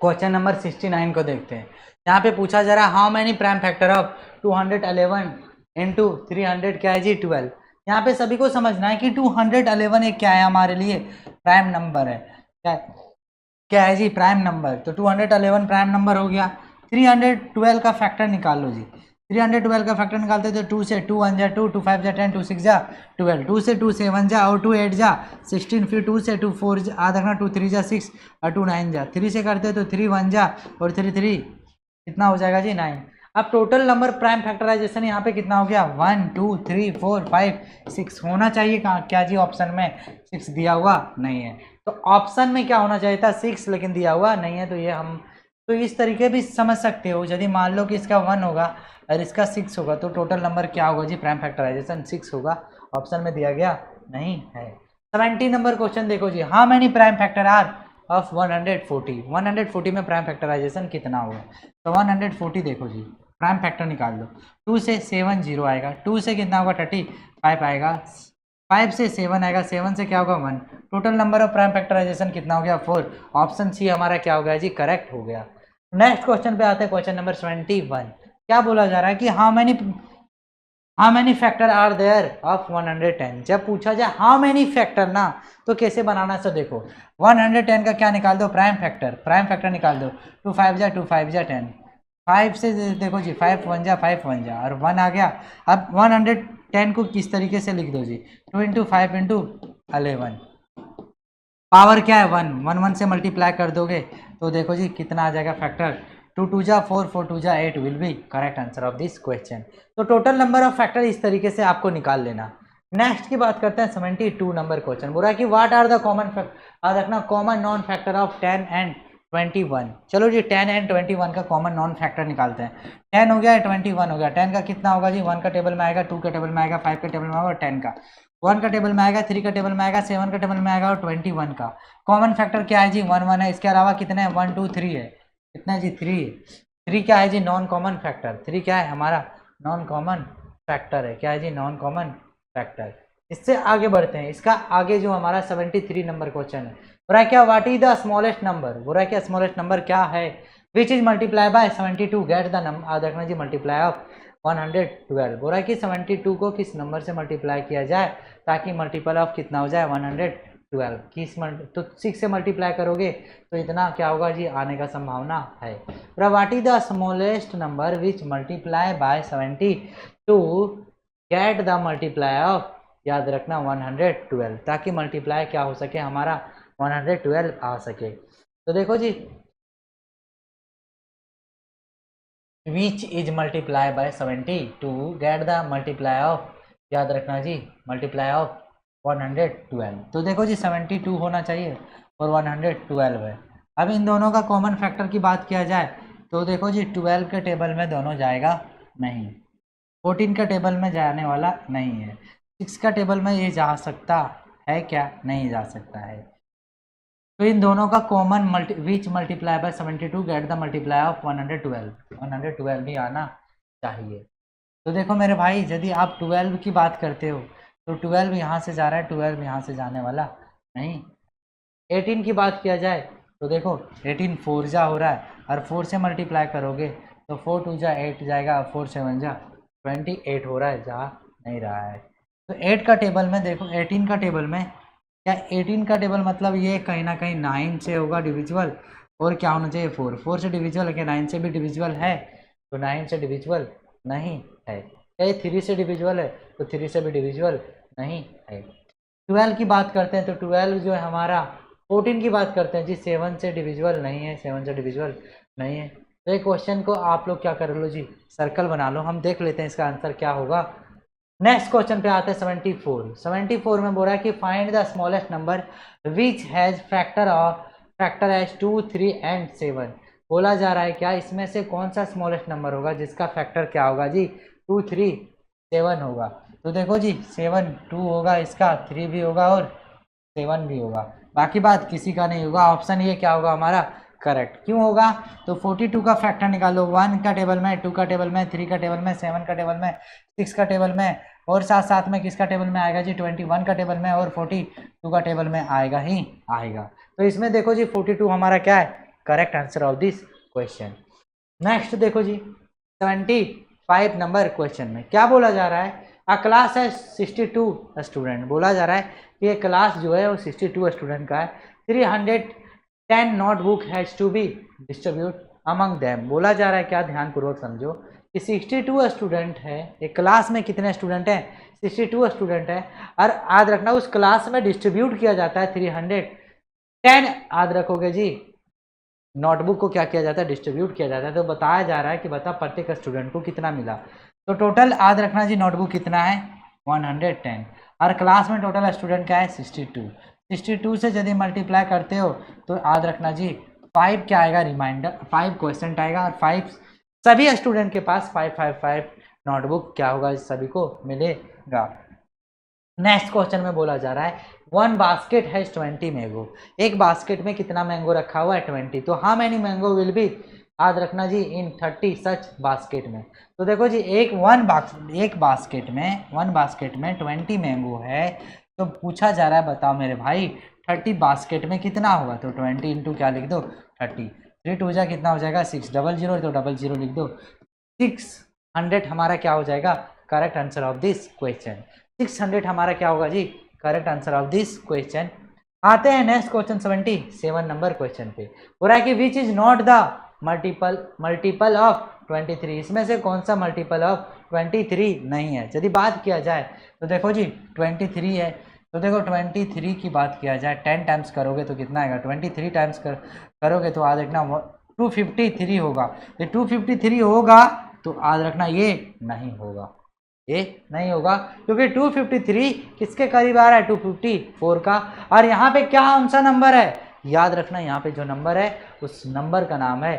क्वेश्चन नंबर 69 को देखते हैं। यहाँ पे पूछा जा रहा है how many prime factor of 211 into 300 क्या है जी 12। यहाँ पे सभी को समझना है कि 211 एक क्या है हमारे लिए प्राइम नंबर है। क्या है जी प्राइम नंबर। तो 211 प्राइम नंबर हो गया। 312 का फैक्टर निकाल लो जी। 312 का फैक्टर निकालते तो 2 से 2 1 जा 2, 2 5 जा 10, 2 6 जा 12, 2 से 2 7 जा और 2 8 जा 16, फिर 2 से 2 4 जा याद रखना 2 3 जा 6 और 2 9 जा 3 से करते तो 3 1 जा और 3 3 कितना हो जाएगा जी 9। अब टोटल नंबर प्राइम फैक्टराइजेशन यहाँ पे कितना हो गया 1 2 3 4 5 6 होना चाहिए। कहाँ क्या जी ऑप्शन में 6 दिया हुआ नहीं है। तो ऑप्शन में क्या होना चाहिए था 6, लेकिन दिया हुआ नहीं है। तो ये हम तो इस तरीके भी समझ सकते हो, यदि मान लो कि इसका 1 होगा और इसका 6 होगा तो टोटल नंबर क्या होगा जी, प्राइम फैक्टराइजेशन 6 होगा। ऑप्शन में दिया गया नहीं है। 70 नंबर क्वेश्चन देखो जी, how many prime factor are of 140। 140 में प्राइम फैक्टराइजेशन कितना होगा, तो 140 देखो जी, प्राइम फैक्टर निकाल लो। 2 से 7 0 आएगा, 2 से कितना होगा 35 आएगा, 5 से 7 आएगा, 7 से क्या होगा 1। Total number of prime factorization कितना हो गया 4। ऑप्शन सी हमारा क्या हो गया जी, करेक्ट हो गया। नेक्स्ट क्वेश्चन पे आते हैं, क्वेश्चन नंबर 71। क्या बोला जा रहा है कि how many factor are there of 110। जब पूछा जाए हाउ मेनी फैक्टर ना, तो कैसे बनाना है, तो देखो 110 का क्या निकाल दो, प्राइम फैक्टर निकाल दो। 2 5 जा 2 5 जा 10, 5 से देखो जी 5 1 जा 5 1 जा और 1 आ गया। अब 110 को किस तरीके से लिख दो जी, 2 इंटू 5 इंटू 11, पावर क्या है 1, 1 1 से मल्टीप्लाई कर दोगे तो देखो जी कितना आ जाएगा फैक्टर, 2 2 जा 4 4 2 जा 8 will be correct answer of this question. तो टोटल नंबर ऑफ फैक्टर इस तरीके से आपको निकाल लेना। नेक्स्ट की बात करते हैं 72 नंबर क्वेश्चन। बोला कि व्हाट आर द कॉमन याद रखना common noun factor of 10 and 21। चलो जी 10 एंड 21 का कॉमन नॉन फैक्टर निकालते हैं। 10 हो गया, 21 हो गया। 10 का कितना होगा जी, 1 का टेबल में आएगा, 2 का टेबल में आएगा, 5 का टेबल में आएगा और 10 का। 1 का टेबल में आएगा, 3 का टेबल में आएगा, 7 का टेबल में आएगा और 21 का। कॉमन फैक्टर क्या है जी, 1 1 है। इसके अलावा कितने हैं, 1 2 3 है। कितना है जी, 3 है। 3 क्या है जी, नॉन कॉमन फैक्टर। 3 क्या है हमारा, नॉन कॉमन फैक्टर है। क्या है जी, नॉन कॉमन फैक्टर। इससे आगे बढ़ते हैं, इसका आगे जो हमारा 73 नंबर क्वेश्चन है, बोला क्या what is the smallest number. बोला क्या स्मॉलेस्ट नंबर क्या है, विच is multiply by 72, get the number. याद रखना जी मल्टीप्लाई ऑफ 112। बोला कि 72 को किस नंबर से मल्टीप्लाई किया जाए ताकि मल्टीपल ऑफ कितना हो जाए 112। किस तो 6 से मल्टीप्लाई करोगे तो इतना क्या होगा जी, आने का संभावना है। What is the smallest number which multiply by 72 get the multiply of, याद रखना 112, ताकि मल्टीप्लाई क्या हो सके हमारा 112 आ सके। तो देखो जी which is multiply by 72 get the multiply of, याद रखना जी मल्टीप्लाई ऑफ 112। तो देखो जी 72 होना चाहिए और 112 है। अब इन दोनों का कॉमन फैक्टर की बात किया जाए तो देखो जी 12 के टेबल में दोनों जाएगा नहीं, 14 का टेबल में जाने वाला नहीं है, 6 का टेबल में ये जा सकता है क्या, नहीं जा सकता है। तो इन दोनों का common which multiply by 72 get the multiply of 112 भी आना चाहिए। तो देखो मेरे भाई यदि आप 12 की बात करते हो तो 12 यहाँ से जा रहा है, 12 यहाँ से जाने वाला नहीं। 18 की बात किया जाए तो देखो 18 4 जा हो रहा है और 4 से मल्टीप्लाई करोगे तो 4 2 जा 8 जाएगा, 4 7 जा 28 हो रहा है, जा नहीं रहा है। तो 8 का टेबल में देखो, 18 का टेबल में क्या, 18 का टेबल मतलब ये कहीं ना कहीं 9 से होगा डिविजिबल, और क्या होना चाहिए 4, 4 से डिविजिबल है क्या, 9 से भी डिविजिबल है तो 9 से डिविजिबल नहीं है। क्या ये 3 से डिविजिबल है तो 3 से भी डिविजिबल नहीं है। 12 की बात करते हैं तो 12 जो है हमारा, 14 की बात करते हैं जी 7 से डिविजिबल नहीं है, 7 से डिविजिबल नहीं है। तो ये क्वेश्चन को आप लोग क्या कर लो जी, सर्कल बना लो, हम देख लेते हैं इसका आंसर क्या होगा। नेक्स्ट क्वेश्चन पे आते हैं 74 में बोल रहा है कि find the smallest number which has factor as 2 3 and 7। बोला जा रहा है क्या इसमें से कौन सा स्मॉलेस्ट नंबर होगा जिसका फैक्टर क्या होगा जी, 2 3 7 होगा। तो देखो जी 7 2 होगा, इसका 3 भी होगा और 7 भी होगा, बाकी बात किसी का नहीं होगा। ऑप्शन ये क्या होगा हमारा, करेक्ट। क्यों होगा, तो 42 का फैक्टर निकालो, 1 का टेबल में, 2 का टेबल में, 3 का टेबल में, 7 का टेबल में, 6 का टेबल में, और साथ साथ में किसका टेबल में आएगा जी, 21 का टेबल में और 42 का टेबल में आएगा ही आएगा। तो इसमें देखो जी 42 हमारा क्या है, correct answer of this question. Next देखो जी 75 नंबर क्वेश्चन में क्या बोला जा रहा है, अ क्लास है 62 स्टूडेंट। बोला जा रहा है कि ये क्लास जो है वो 62 स्टूडेंट का है। 310 notebook has to be distribute among them. बोला जा रहा है क्या, ध्यानपूर्वक समझो कि 62 स्टूडेंट है, एक क्लास में कितने स्टूडेंट हैं, 62 स्टूडेंट है, और याद रखना उस क्लास में डिस्ट्रीब्यूट किया जाता है 310, याद रखोगे जी नोटबुक को क्या किया जाता है, डिस्ट्रीब्यूट किया जाता है। तो बताया जा रहा है कि बता प्रत्येक स्टूडेंट को कितना मिला। तो टोटल याद रखना जी नोटबुक कितना है 110, और क्लास में टोटल स्टूडेंट क्या है 62। 62 से यदि मल्टीप्लाई करते हो तो याद रखना जी 5 क्या आएगा, रिमाइंडर 5 क्वेश्चन आएगा, और 5 सभी स्टूडेंट के पास 555 नोटबुक क्या होगा, सभी को मिलेगा। नेक्स्ट क्वेश्चन में बोला जा रहा है वन बास्केट हैज 20 मैंगो, एक बास्केट में कितना मैंगो रखा हुआ है 20, तो how many mango will be, याद रखना जी इन 30 सच बास्केट में। तो देखो जी एक बास्केट में 20 मैंगो है, तो पूछा जा रहा है बताओ मेरे भाई 30 बास्केट में कितना होगा, तो 20 इंटू क्या लिख दो 30, 3 टू जा कितना हो जाएगा 600, तो 00 लिख दो, 600 हमारा क्या हो जाएगा correct answer of this question. 600 हमारा क्या होगा जी correct answer of this question. आते हैं नेक्स्ट क्वेश्चन 77 नंबर क्वेश्चन पे, हो रहा है कि which is not the multiple of 23, इसमें से कौन सा मल्टीपल ऑफ 23 नहीं है। यदि बात किया जाए तो देखो जी 23 है, तो देखो 23 की बात किया जाए 10 टाइम्स करोगे तो कितना आएगा, 23 टाइम्स करोगे तो आज देखना 253 होगा, ये 253 होगा तो आज रखना ये नहीं होगा, ये नहीं होगा क्योंकि 253 किसके करीब आ रहा है 254 का, और यहाँ पे क्या कौन सा नंबर है, याद रखना यहाँ पे जो नंबर है उस नंबर का नाम है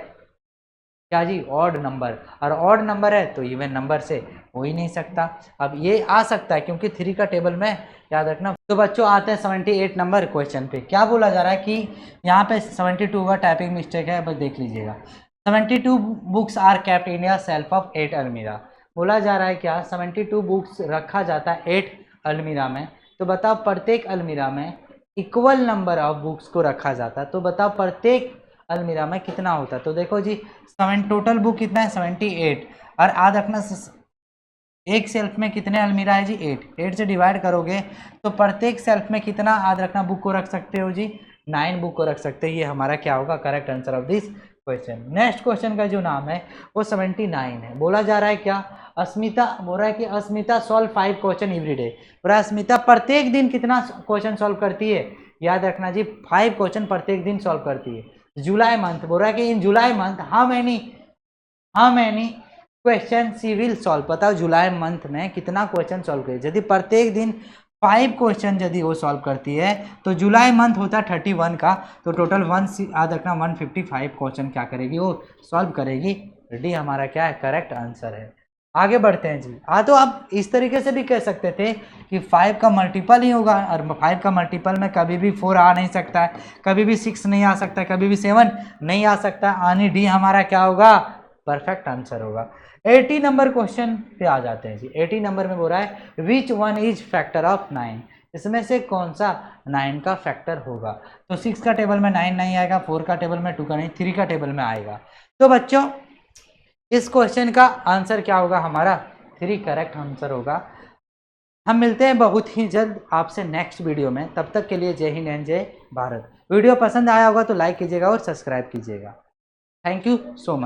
क्या जी ऑड नंबर, और ऑड नंबर है तो इवन नंबर से हो ही नहीं सकता। अब ये आ सकता है क्योंकि 3 का टेबल में याद रखना। तो बच्चों आते हैं 78 नंबर क्वेश्चन पे, क्या बोला जा रहा है कि यहाँ पे 72 का टाइपिंग मिस्टेक है, बस देख लीजिएगा। 72 books are kept in a shelf of 8 अलमीरा, बोला जा रहा है क्या 72 बुक्स रखा जाता है 8 अलमीरा में, तो बताओ प्रत्येक अलमीरा में इक्वल नंबर ऑफ बुक्स को रखा जाता है, तो बताओ प्रत्येक अलमीरा में कितना होता है। तो देखो जी टोटल बुक कितना है 78, और याद रखना एक सेल्फ में कितने अलमीरा है जी 8 से डिवाइड करोगे तो प्रत्येक सेल्फ में कितना याद रखना बुक को रख सकते हो जी 9 बुक को रख सकते हैं। ये हमारा क्या होगा correct answer of this question. Next question का जो नाम है वो 79 है, बोला जा रहा है क्या अस्मिता, बोल रहा है कि अस्मिता सॉल्व 5 क्वेश्चन एवरी डे, बोल रहा है अस्मिता प्रत्येक दिन कितना क्वेश्चन सॉल्व करती है, याद रखना जी 5 क्वेश्चन प्रत्येक दिन सॉल्व करती है। जुलाई मंथ, बोल रहा है कि in July month how many question she will solve, बताओ जुलाई मंथ में कितना क्वेश्चन सॉल्व करे, यदि प्रत्येक दिन 5 क्वेश्चन यदि वो सॉल्व करती है तो जुलाई मंथ होता है 31 का, तो टोटल याद रखना 155 क्वेश्चन क्या करेगी वो सॉल्व करेगी। डी हमारा क्या है करेक्ट आंसर है। आगे बढ़ते हैं जी। तो आप इस तरीके से भी कह सकते थे कि 5 का मल्टीपल ही होगा, और 5 का मल्टीपल में कभी भी 4 आ नहीं सकता है, कभी भी 6 नहीं आ सकता है, कभी भी 7 नहीं आ सकता, यानी डी हमारा क्या होगा परफेक्ट आंसर होगा। 80 नंबर क्वेश्चन पे आ जाते हैं जी। 80 नंबर में बोल रहा है which one is factor of 9, इसमें से कौन सा 9 का फैक्टर होगा, तो 6 का टेबल में 9 नहीं आएगा, 4 का टेबल में 2 का नहीं, 3 का टेबल में आएगा। तो बच्चों इस क्वेश्चन का आंसर क्या होगा हमारा 3 करेक्ट आंसर होगा। हम मिलते हैं बहुत ही जल्द आपसे नेक्स्ट वीडियो में, तब तक के लिए जय हिंद एंड जय भारत। वीडियो पसंद आया होगा तो लाइक कीजिएगा और सब्सक्राइब कीजिएगा। Thank you so much.